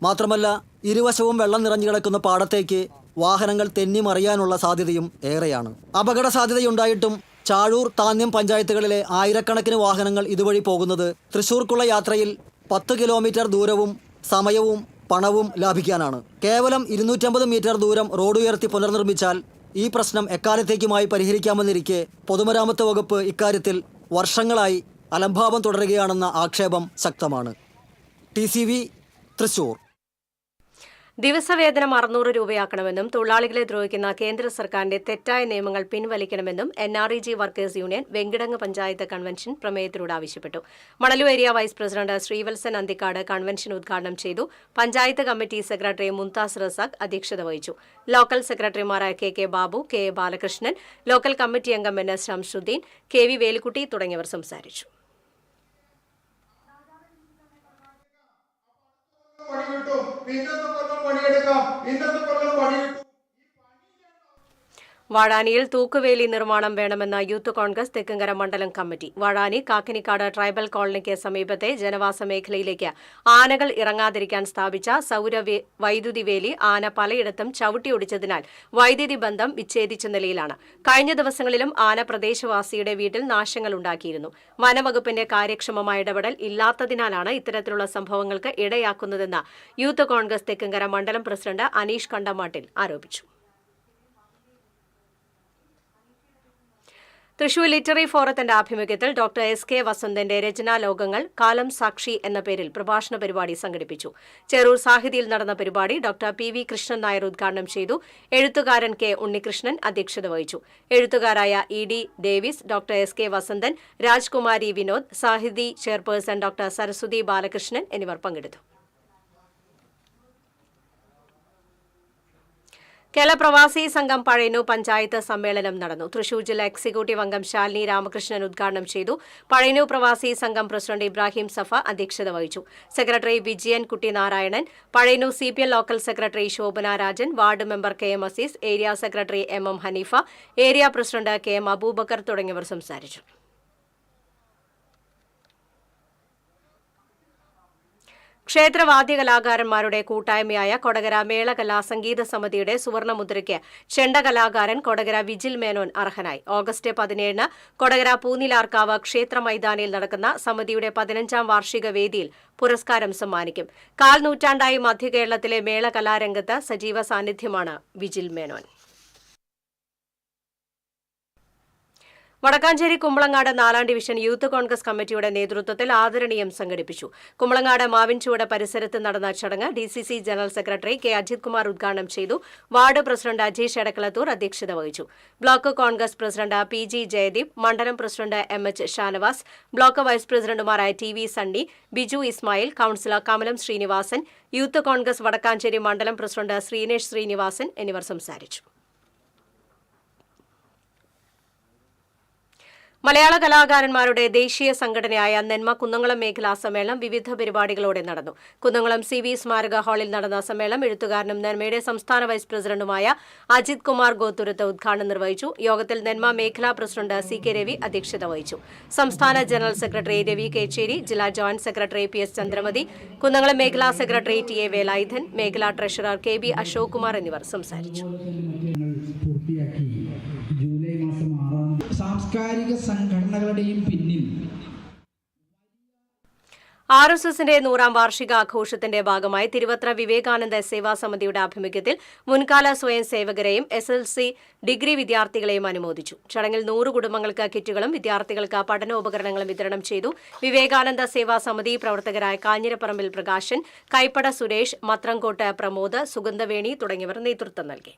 [SPEAKER 8] മാത്രമല്ല ഇരുവശവും വെള്ളം നിറഞ്ഞു കിടക്കുന്ന പാടത്തേക്ക് വാഹനങ്ങൾ തെന്നിമറിയാനുള്ള സാധ്യതയും ഏറെയാണ്. അപകട സാധ്യതയുണ്ടായിട്ടും ചാഴൂർ താന്യം പഞ്ചായത്തുകളിലെ ആയിരക്കണക്കിന് വാഹനങ്ങൾ ഇതുവഴി പോകുന്നത് തൃശ്ശൂർക്കുള്ള യാത്രയിൽ 10 കിലോമീറ്റർ ദൂരവും സമയവും പണവും ലാഭിക്കാനാണ്. കേവലം 250 മീറ്റർ ദൂരം റോഡ് ഉയർത്തി പുനർനിർമ്മിച്ചാൽ ഈ പ്രശ്നം എക്കാലത്തേക്കുമായി പരിഹരിക്കാമെന്നിരിക്കെ പൊതുമരാമത്ത് വകുപ്പ് ഇക്കാര്യത്തിൽ വർഷങ്ങളായി അലംഭാവം തുടരുകയാണെന്ന ആക്ഷേപം ശക്തമാണ്. TCV തൃശ്ശൂർ.
[SPEAKER 1] ദിവസവേതനം 600 രൂപയാക്കണമെന്നും തൊഴിലാളികളെ ദ്രോഹിക്കുന്ന കേന്ദ്ര സർക്കാരിന്റെ തെറ്റായ നിയമങ്ങൾ പിൻവലിക്കണമെന്നും NREG workers union Venkitangu panchayat convention പ്രമേയത്തിലൂടെ ആവശ്യപ്പെട്ടു. Manalur area vice president Srivatsan Anthikad convention ഉദ്ഘാടനം ചെയ്തു. പഞ്ചായത്ത് കമ്മിറ്റി സെക്രട്ടറി മുംതാസ് റസാഖ് അധ്യക്ഷത വഹിച്ചു. ലോക്കൽ സെക്രട്ടറിമാരായ KK Babu, KA Balakrishnan, local committee അംഗം NS ശംസുദ്ദീൻ, KV വേലുക്കുട്ടി തുടങ്ങിയവർ സംസാരിച്ചു. വാഴാനിയിൽ തൂക്കുവേലി നിർമ്മാണം വേണമെന്ന യൂത്ത് കോൺഗ്രസ് തെക്കുംകര മണ്ഡലം കമ്മിറ്റി. വാഴാനി കാക്കനിക്കാട് ട്രൈബൽ കോളനിക്ക് സമീപത്തെ ജനവാസ മേഖലയിലേക്ക് ആനകൾ ഇറങ്ങാതിരിക്കാൻ സ്ഥാപിച്ച സൗര വൈദ്യുതി വേലി ആന പലയിടത്തും ചവിട്ടിയൊടിച്ചതിനാൽ വൈദ്യുതി ബന്ധം വിച്ഛേദിച്ച നിലയിലാണ്. കഴിഞ്ഞ ദിവസങ്ങളിലും ആന പ്രദേശവാസിയുടെ വീട്ടിൽ നാശങ്ങൾ ഉണ്ടാക്കിയിരുന്നു. വനംവകുപ്പിന്റെ കാര്യക്ഷമമായ ഇടപെടൽ ഇല്ലാത്തതിനാലാണ് ഇത്തരത്തിലുള്ള സംഭവങ്ങൾക്ക് ഇടയാക്കുന്നതെന്ന് യൂത്ത് കോൺഗ്രസ് തെക്കുംകര മണ്ഡലം പ്രസിഡന്റ് അനീഷ് കണ്ടമാട്ടിൽ ആരോപിച്ചു. തൃശൂർ ലിറ്റററി ഫോറത്തിന്റെ ആഭിമുഖ്യത്തിൽ ഡോക്ടർ എസ്.കെ. വസന്തന്റെ രചനാലോകങ്ങൾ കാലം സാക്ഷി എന്ന പേരിൽ പ്രഭാഷണ പരിപാടി സംഘടിപ്പിച്ചു. ചെറൂർ സാഹിതിയിൽ നടന്ന പരിപാടി ഡോക്ടർ പി.വി. കൃഷ്ണൻ നായർ ഉദ്ഘാടനം ചെയ്തു. എഴുത്തുകാരൻ കെ. ഉണ്ണികൃഷ്ണൻ അധ്യക്ഷത വഹിച്ചു. എഴുത്തുകാരായ E D. Davis, doctor S K. Vasanthan, Rajkumari Vinod, Sahithi chairperson doctor Saraswathi Balakrishnan എന്നിവർ പങ്കെടുത്തു. കേരള പ്രവാസി സംഘം പഴയന്നൂർ പഞ്ചായത്ത് സമ്മേളനം നടന്നു. തൃശൂർ ജില്ലാ എക്സിക്യൂട്ടീവ് അംഗം ശാലിനി രാമകൃഷ്ണൻ ഉദ്ഘാടനം ചെയ്തു. പഴയന്നൂർ പ്രവാസി സംഘം പ്രസിഡന്റ് ഇബ്രാഹിം സഫ അധ്യക്ഷത വഹിച്ചു. Secretary Vijayan Kutty Narayanan, Pazhayannur CPM local secretary Shobhana Rajan, ward member KM Azeez, area secretary MM Haneefa, area president KM Abubakar തുടങ്ങിയവർ സംസാരിച്ചു. ക്ഷേത്രവാദ്യ കലാകാരന്മാരുടെ കൂട്ടായ്മയായ കൊടകര മേള കലാസംഗീത സമിതിയുടെ സുവർണമുദ്രയ്ക്ക് ചെണ്ട കലാകാരൻ കൊടകര വിജിൽ മേനോൻ അർഹനായി. ഓഗസ്റ്റ് 17 കൊടകര പൂനിലാർക്കാവ് ക്ഷേത്ര മൈതാനിയിൽ നടക്കുന്ന സമിതിയുടെ 15ാം വാർഷിക വേദിയിൽ പുരസ്കാരം സമ്മാനിക്കും. കാൽ നൂറ്റാണ്ടായി മധ്യകേരളത്തിലെ മേള കലാരംഗത്ത് സജീവ സാന്നിധ്യമാണ് വിജിൽ മേനോൻ. വടക്കാഞ്ചേരി കുമ്പളങ്ങാട് 4ാം ഡിവിഷൻ യൂത്ത് കോൺഗ്രസ് കമ്മിറ്റിയുടെ നേതൃത്വത്തിൽ ആദരണീയം സംഘടിപ്പിച്ചു. കുമ്പളങ്ങാട് മാവിൻചുവട് പരിസരത്ത് നടന്ന ചടങ്ങ് DCC general secretary K. Ajith Kumar ഉദ്ഘാടനം ചെയ്തു. വാർഡ് പ്രസിഡന്റ് അജീഷ് എടക്കളത്തൂർ അധ്യക്ഷത വഹിച്ചു. Block Congress president PG Jayadeep, മണ്ഡലം president MH Shanavas, block vice പ്രസിഡന്റുമാരായ TV Sunny, Biju Ismail, councillor Kamalam Srinivasan, youth Congress Vadakkanchery മണ്ഡലം പ്രസിഡന്റ് ശ്രീനേഷ് ശ്രീനിവാസൻ എന്നിവർ സംസാരിച്ചു. മലയാള കലാകാരന്മാരുടെ ദേശീയ സംഘടനയായ നെന്മ കുന്നംകുളം മേഖലാ സമ്മേളനം വിവിധ പരിപാടികളോടെ നടന്നു. കുന്നംകുളം CV സ്മാരക ഹാളിൽ നടന്ന സമ്മേളനം എഴുത്തുകാരനും നെന്മയുടെ സംസ്ഥാന വൈസ് പ്രസിഡന്റുമായ അജിത് കുമാർ ഗോത്തുരത്ത് ഉദ്ഘാടനം നിർവഹിച്ചു. യോഗത്തിൽ നെന്മ മേഖലാ പ്രസിഡന്റ് CK രവി അധ്യക്ഷത വഹിച്ചു. സംസ്ഥാന ജനറൽ സെക്രട്ടറി രവി കേച്ചേരി, ജില്ലാ joint secretary PS Chandramathi, Kunnamkulam മേഖലാ സെക്രട്ടറി TA വേലായുധൻ, മേഖലാ ട്രഷറർ KB അശോക് കുമാർ എന്നിവർ സംസാരിച്ചു.
[SPEAKER 10] സാംസ്കാരിക സംഘടനകളുടെയും പിന്നിൽ
[SPEAKER 1] RSSന്റെ 100ാം വാർഷികാഘോഷത്തിന്റെ ഭാഗമായി തിരുവത്ര വിവേകാനന്ദ സേവാ സമിതിയുടെ ആഭിമുഖ്യത്തിൽ മുൻകാല സ്വയം സേവകരെയും SLC ഡിഗ്രി വിദ്യാർത്ഥികളെയും അനുമോദിച്ചു. ചടങ്ങിൽ 100 കുടുംബങ്ങൾക്ക് കിറ്റുകളും വിദ്യാർത്ഥികൾക്ക് പഠനോപകരണങ്ങളും വിതരണം ചെയ്തു. വിവേകാനന്ദ സേവാ സമിതി പ്രവർത്തകരായ കാഞ്ഞിരപ്പറമ്പിൽ പ്രകാശൻ, കൈപ്പട സുരേഷ്, മത്രംകോട്ട് പ്രമോദ്, സുഗന്ധവേണി തുടങ്ങിയവർ നേതൃത്വം നൽകി.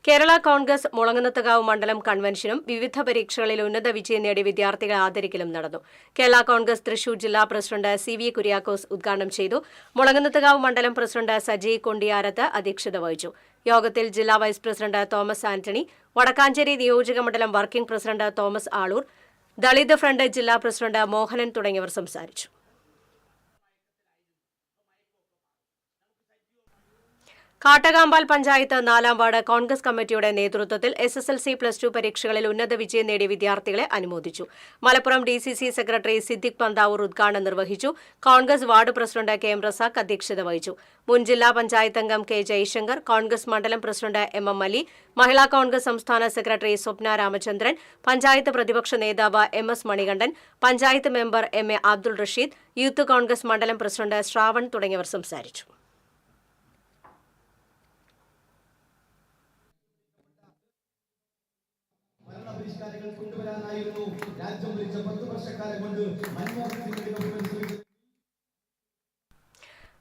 [SPEAKER 1] കേരള കോൺഗ്രസ് മുളങ്ങുന്നത്തുകാവ് മണ്ഡലം കൺവെൻഷനും വിവിധ പരീക്ഷകളിൽ ഉന്നത വിജയം നേടിയ വിദ്യാർത്ഥികളെ ആദരിക്കലും നടന്നു. കേരള കോൺഗ്രസ് തൃശൂർ ജില്ലാ പ്രസിഡന്റ് CV കുര്യാക്കോസ് ഉദ്ഘാടനം ചെയ്തു. മുളങ്ങുന്നത്തുകാവ് മണ്ഡലം പ്രസിഡന്റ് സജി കൊണ്ടിയാരത്ത് അധ്യക്ഷത വഹിച്ചു. യോഗത്തിൽ ജില്ലാ വൈസ് പ്രസിഡന്റ് തോമസ് ആന്റണി, വടക്കാഞ്ചേരി നിയോജക മണ്ഡലം working president Thomas Aloor, Dalit front ജില്ലാ പ്രസിഡന്റ് മോഹനൻ തുടങ്ങിയവർ സംസാരിച്ചു. കാട്ടകാമ്പാൽ പഞ്ചായത്ത് 4ാം വാർഡ് കോൺഗ്രസ് കമ്മിറ്റിയുടെ നേതൃത്വത്തിൽ SSLC+2 പരീക്ഷകളിൽ ഉന്നത വിജയം നേടിയ വിദ്യാർത്ഥികളെ അനുമോദിച്ചു. മലപ്പുറം DCC സെക്രട്ടറി സിദ്ദിഖ് പന്താവൂർ ഉദ്ഘാടനം നിർവഹിച്ചു. Congress ward president KM Razak അധ്യക്ഷത വഹിച്ചു. മുൻ ജില്ലാ പഞ്ചായത്ത് അംഗം K. ജയശങ്കർ, കോൺഗ്രസ് മണ്ഡലം president MM Ali, Mahila Congress സംസ്ഥാന സെക്രട്ടറി സ്വപ്ന രാമചന്ദ്രൻ, പഞ്ചായത്ത് പ്രതിപക്ഷ നേതാവ് MS Manikandan, panchayat member MA Abdul Rasheed, youth Congress മണ്ഡലം പ്രസിഡന്റ് ശ്രാവൺ തുടങ്ങിയവർ സംസാരിച്ചു.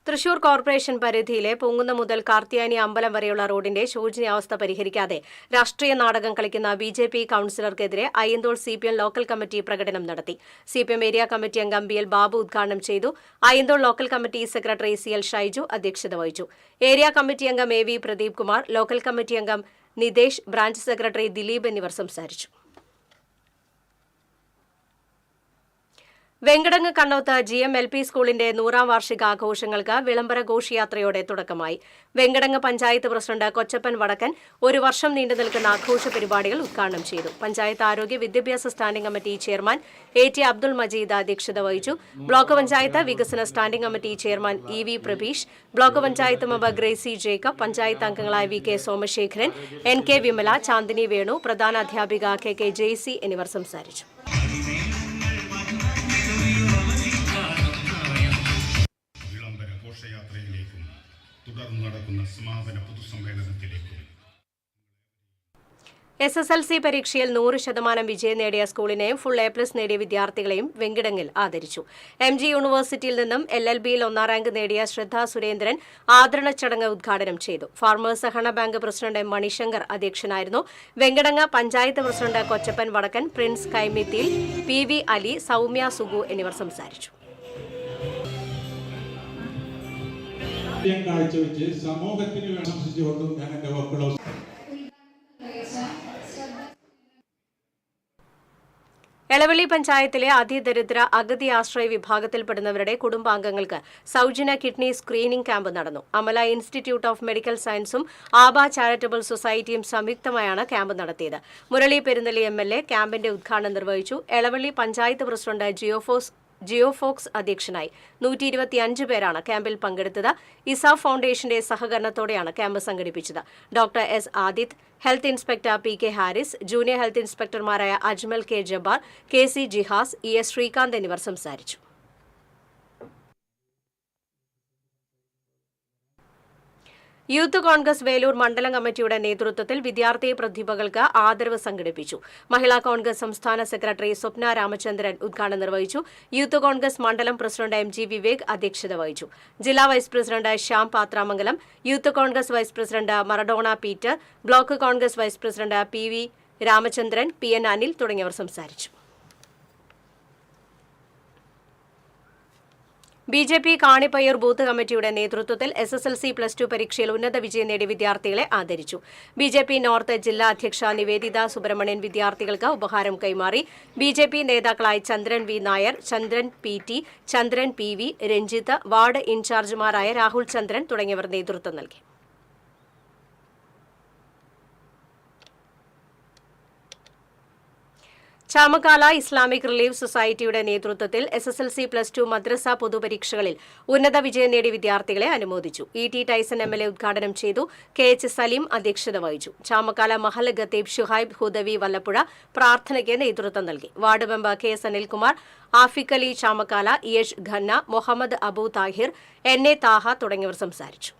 [SPEAKER 1] തൃശൂർ കോർപ്പറേഷൻ പരിധിയിലെ പൊങ്ങുന്ന മുതൽ കാർത്തിയാനി അമ്പലം വരെയുള്ള റോഡിന്റെ ശോചനീയാവസ്ഥ പരിഹരിക്കാതെ രാഷ്ട്രീയ നാടകം കളിക്കുന്ന BJP കൌൺസിലർക്കെതിരെ അയ്യന്തോൾ CPM ലോക്കൽ കമ്മിറ്റി പ്രകടനം നടത്തി. CPM ഏരിയ കമ്മിറ്റി അംഗം BL ബാബു ഉദ്ഘാടനം ചെയ്തു. Ayyanthole local committee secretary CL Shaiju അധ്യക്ഷത വഹിച്ചു. ഏരിയ കമ്മിറ്റി അംഗം AV Pradeep Kumar, local committee അംഗം നിതേഷ്, ബ്രാഞ്ച് സെക്രട്ടറി ദിലീപ് എന്നിവർ സംസാരിച്ചു. വെങ്കടങ്ങ് കണ്ണോത്ത് GM-LP സ്കൂളിന്റെ 100ാം വാർഷികാഘോഷങ്ങൾക്ക് വിളംബര ഘോഷയാത്രയോടെ തുടക്കമായി. വെങ്കടങ്ങ് പഞ്ചായത്ത് പ്രസിഡന്റ് കൊച്ചപ്പൻ വടക്കൻ 1 വർഷം നീണ്ടു നിൽക്കുന്ന ആഘോഷ പരിപാടികൾ ഉദ്ഘാടനം ചെയ്തു. പഞ്ചായത്ത് ആരോഗ്യ വിദ്യാഭ്യാസ standing committee chairman AT Abdul Majeed അധ്യക്ഷത വഹിച്ചു. ബ്ലോക്ക് പഞ്ചായത്ത് വികസന standing committee chairman EV Prabheesh, block panchayat member Gracy Jacob, panchayat അംഗങ്ങളായ VK സോമശേഖരൻ, NK വിമല, ചാന്ദിനി വേണു, പ്രധാന അധ്യാപിക KK ജെയ്സി എന്നിവർ സംസാരിച്ചു.
[SPEAKER 11] ഘോഷയാത്രയിലേക്കും നടക്കുന്ന സമാപന പൊതുസമ്മേളനത്തിലേക്ക്.
[SPEAKER 1] SSLC പരീക്ഷയിൽ 100% വിജയം നേടിയ സ്കൂളിനെയും ഫുൾ A+ നേടിയ വിദ്യാർത്ഥികളെയും വെങ്കിടങ്ങിൽ ആദരിച്ചു. MG യൂണിവേഴ്സിറ്റിയിൽ നിന്നും LLBയിൽ 1ാം റാങ്ക് നേടിയ ശ്രദ്ധ സുരേന്ദ്രൻ ആദരണ ചടങ്ങ് ഉദ്ഘാടനം ചെയ്തു. ഫാർമേഴ്സ് സഹകരണ ബാങ്ക് പ്രസിഡന്റ് M. മണിശങ്കർ അധ്യക്ഷനായിരുന്നു. വെങ്കിടങ്ങ് പഞ്ചായത്ത് പ്രസിഡന്റ് കൊച്ചപ്പൻ വടക്കൻ, പ്രിൻസ് കൈമിത്തിയിൽ, PV അലി, സൗമ്യ സുഗു എന്നിവർ സംസാരിച്ചു.
[SPEAKER 11] കാഴ്ചവെച്ച് സമൂഹത്തിന് ആശംസിച്ചുകൊണ്ടും ഞാൻ എന്റെ വാക്കുകൾ
[SPEAKER 1] എളവള്ളി പഞ്ചായത്തിലെ അതിദരിദ്ര അഗതി ആശ്രയ വിഭാഗത്തിൽപ്പെടുന്നവരുടെ കുടുംബാംഗങ്ങൾക്ക് സൗജന്യ കിഡ്നി സ്ക്രീനിംഗ് ക്യാമ്പ് നടന്നു. അമല ഇൻസ്റ്റിറ്റ്യൂട്ട് ഓഫ് മെഡിക്കൽ സയൻസും ആബ ചാരിറ്റബിൾ സൊസൈറ്റിയും സംയുക്തമായാണ് ക്യാമ്പ് നടത്തിയത്. മുരളി പെരുന്നലി MLA ക്യാമ്പിന്റെ ഉദ്ഘാടനം നിർവഹിച്ചു. എളവള്ളി പഞ്ചായത്ത് പ്രസിഡന്റ് ജിയോഫോക്സ് അധ്യക്ഷനായി. 125 പേരാണ് ക്യാമ്പിൽ പങ്കെടുത്തത്. ഇസ ഫൗണ്ടേഷന്റെ സഹകരണത്തോടെയാണ് ക്യാമ്പ് സംഘടിപ്പിച്ചത്. Doctor S. Adith, health inspector PK Haris, junior health ഇൻസ്പെക്ടർമാരായ Ajmal K. Jabbar, KC Jihas, ES Srikanth എന്നിവർ സംസാരിച്ചു. യൂത്ത് കോൺഗ്രസ് വേലൂർ മണ്ഡലം കമ്മിറ്റിയുടെ നേതൃത്വത്തിൽ വിദ്യാർത്ഥി പ്രതിഭകൾക്ക് ആദരവ് സംഘടിപ്പിച്ചു. മഹിളാ കോൺഗ്രസ് സംസ്ഥാന സെക്രട്ടറി സ്വപ്ന രാമചന്ദ്രൻ ഉദ്ഘാടനം നിർവഹിച്ചു. യൂത്ത് കോൺഗ്രസ് മണ്ഡലം പ്രസിഡന്റ് MG വിവേക് അധ്യക്ഷത വഹിച്ചു. ജില്ലാ vice president Shyam Pathramangalam, youth Congress vice president Maradona Peter, block Congress vice president PV Ramachandran, PN Anil തുടങ്ങിയവർ സംസാരിച്ചു. BJP കാണിപ്പയ്യൂർ ബൂത്ത് കമ്മിറ്റിയുടെ നേതൃത്വത്തിൽ SSLC+2 പരീക്ഷയിൽ ഉന്നത വിജയം നേടിയ വിദ്യാർത്ഥികളെ ആദരിച്ചു. BJP നോർത്ത് ജില്ലാ അധ്യക്ഷ നിവേദിത സുബ്രഹ്മണ്യൻ വിദ്യാർത്ഥികൾക്ക് ഉപഹാരം കൈമാറി. BJP നേതാക്കളായ ചന്ദ്രൻ V. നായർ, ചന്ദ്രൻ PT, ചന്ദ്രൻ PV, രഞ്ജിത്ത്, വാർഡ് ഇൻചാർജുമാരായ രാഹുൽ ചന്ദ്രൻ തുടങ്ങിയവർ നേതൃത്വം നൽകി. ചാമക്കാല ഇസ്ലാമിക് റിലീഫ് സൊസൈറ്റിയുടെ നേതൃത്വത്തിൽ SSLC+2 മദ്രസ പൊതുപരീക്ഷകളിൽ ഉന്നത വിജയം നേടിയ വിദ്യാർത്ഥികളെ അനുമോദിച്ചു. ET ടൈസൺ MLA ഉദ്ഘാടനം ചെയ്തു. KH സലീം അധ്യക്ഷത വഹിച്ചു. ചാമക്കാല മഹൽ ഖത്തീബ് ഷുഹൈബ് ഹുദവി വല്ലപ്പുഴ പ്രാർത്ഥനയ്ക്ക് നേതൃത്വം നൽകി. Ward member KS Anilkumar, Afiq Ali Chamakkala, EH Khanna, Muhammad Abu Thahir, NA Thaha തുടങ്ങിയവർ സംസാരിച്ചു.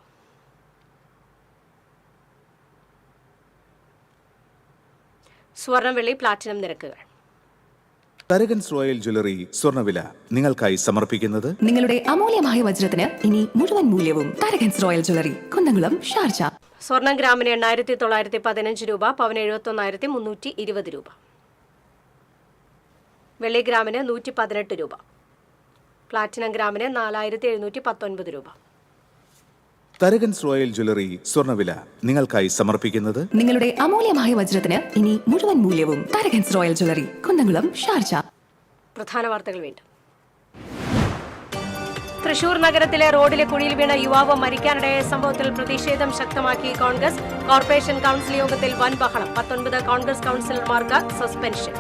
[SPEAKER 1] സ്വർണ്ണ-വെള്ളി പ്ലാറ്റിനം നിരക്കുകൾ.
[SPEAKER 12] തരകൻസ് റോയൽ ജ്വല്ലറി സ്വർണ്ണവില നിങ്ങൾക്കായി സമർപ്പിക്കുന്നത്
[SPEAKER 13] നിങ്ങളുടെ അമൂല്യമായ വജ്രത്തിന് ഇനി മുഴുവൻ മൂല്യവും Tharakans royal jewellery, Kunnamkulam, Sharjah.
[SPEAKER 1] സ്വർണം ഗ്രാമിന് 8,915 രൂപ, പവന് 71,320 രൂപ. വെള്ളി ഗ്രാമിന് 118 രൂപ. പ്ലാറ്റിനം ഗ്രാമിന് 4,719 രൂപ.
[SPEAKER 12] തരകൻസ് റോയൽ ജ്വല്ലറി സ്വർണ്ണവില നിങ്ങൾക്കായി സമർപ്പിക്കുന്നത്
[SPEAKER 13] നിങ്ങളുടെ അമൂല്യമായ വജ്രത്തിന് ഇനി മുഴുവൻ മൂല്യവും Tharakans royal jewellery, Kunnamkulam, Sharjah. പ്രധാന വാർത്തകൾ വീണ്ടും. തൃശൂർ നഗരത്തിലെ റോഡിലെ കുഴിയിൽ വീണ യുവാവ് മരിക്കാനിടയായ സംഭവത്തിൽ പ്രതിഷേധം ശക്തമാക്കി കോൺഗ്രസ്. കോർപ്പറേഷൻ കൌൺസിൽ യോഗത്തിൽ വൻ ബഹളം. 19 കോൺഗ്രസ് കൌൺസിലർമാർക്ക് സസ്പെൻഷൻ.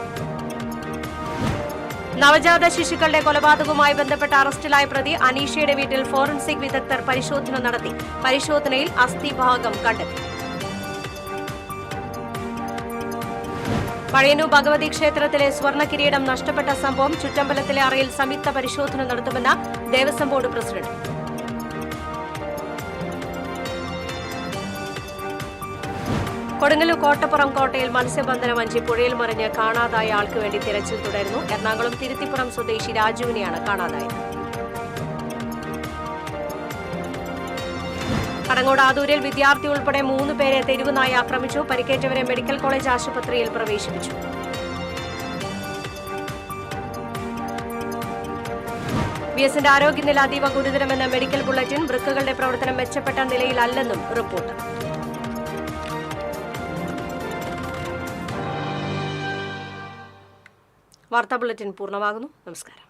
[SPEAKER 13] നവജാത ശിശുക്കളുടെ കൊലപാതകവുമായി ബന്ധപ്പെട്ട അറസ്റ്റിലായ പ്രതി അനീഷയുടെ വീട്ടിൽ ഫോറൻസിക് വിദഗ്ധർ പരിശോധന നടത്തി. പരിശോധനയിൽ അസ്ഥിഭാഗം കണ്ടെത്തി. പഴയന്നൂർ ഭഗവതി ക്ഷേത്രത്തിലെ സ്വർണ്ണ കിരീടം നഷ്ടപ്പെട്ട സംഭവം ചുറ്റമ്പലത്തിലെ അറയിൽ സംയുക്ത പരിശോധന നടത്തുമെന്ന് ദേവസ്വം ബോർഡ് പ്രസിഡന്റ്. കൊടുങ്ങല്ലൂർ കോട്ടപ്പുറം കോട്ടയിൽ മത്സ്യബന്ധന വഞ്ചി പുഴയിൽ മറിഞ്ഞ് കാണാതായ ആൾക്ക് വേണ്ടി തിരച്ചിൽ തുടരുന്നു. എറണാകുളം തിരുത്തിപ്പുറം സ്വദേശി രാജുവിനെയാണ് കാണാതായത്. കടങ്ങോട് ആദൂരിൽ വിദ്യാർത്ഥി ഉൾപ്പെടെ 3 പേരെ തെരുവുനായി ആക്രമിച്ചു. പരിക്കേറ്റവരെ മെഡിക്കൽ കോളേജ് ആശുപത്രിയിൽ പ്രവേശിപ്പിച്ചു. VSന്റെ ആരോഗ്യനില അതീവ ഗുരുതരമെന്ന മെഡിക്കൽ ബുള്ളറ്റിൻ. വൃക്കകളുടെ പ്രവർത്തനം മെച്ചപ്പെട്ട നിലയിലല്ലെന്നും റിപ്പോർട്ട്. വാർത്താ ബുള്ളറ്റിൻ പൂർണ്ണമാകുന്നു. നമസ്കാരം.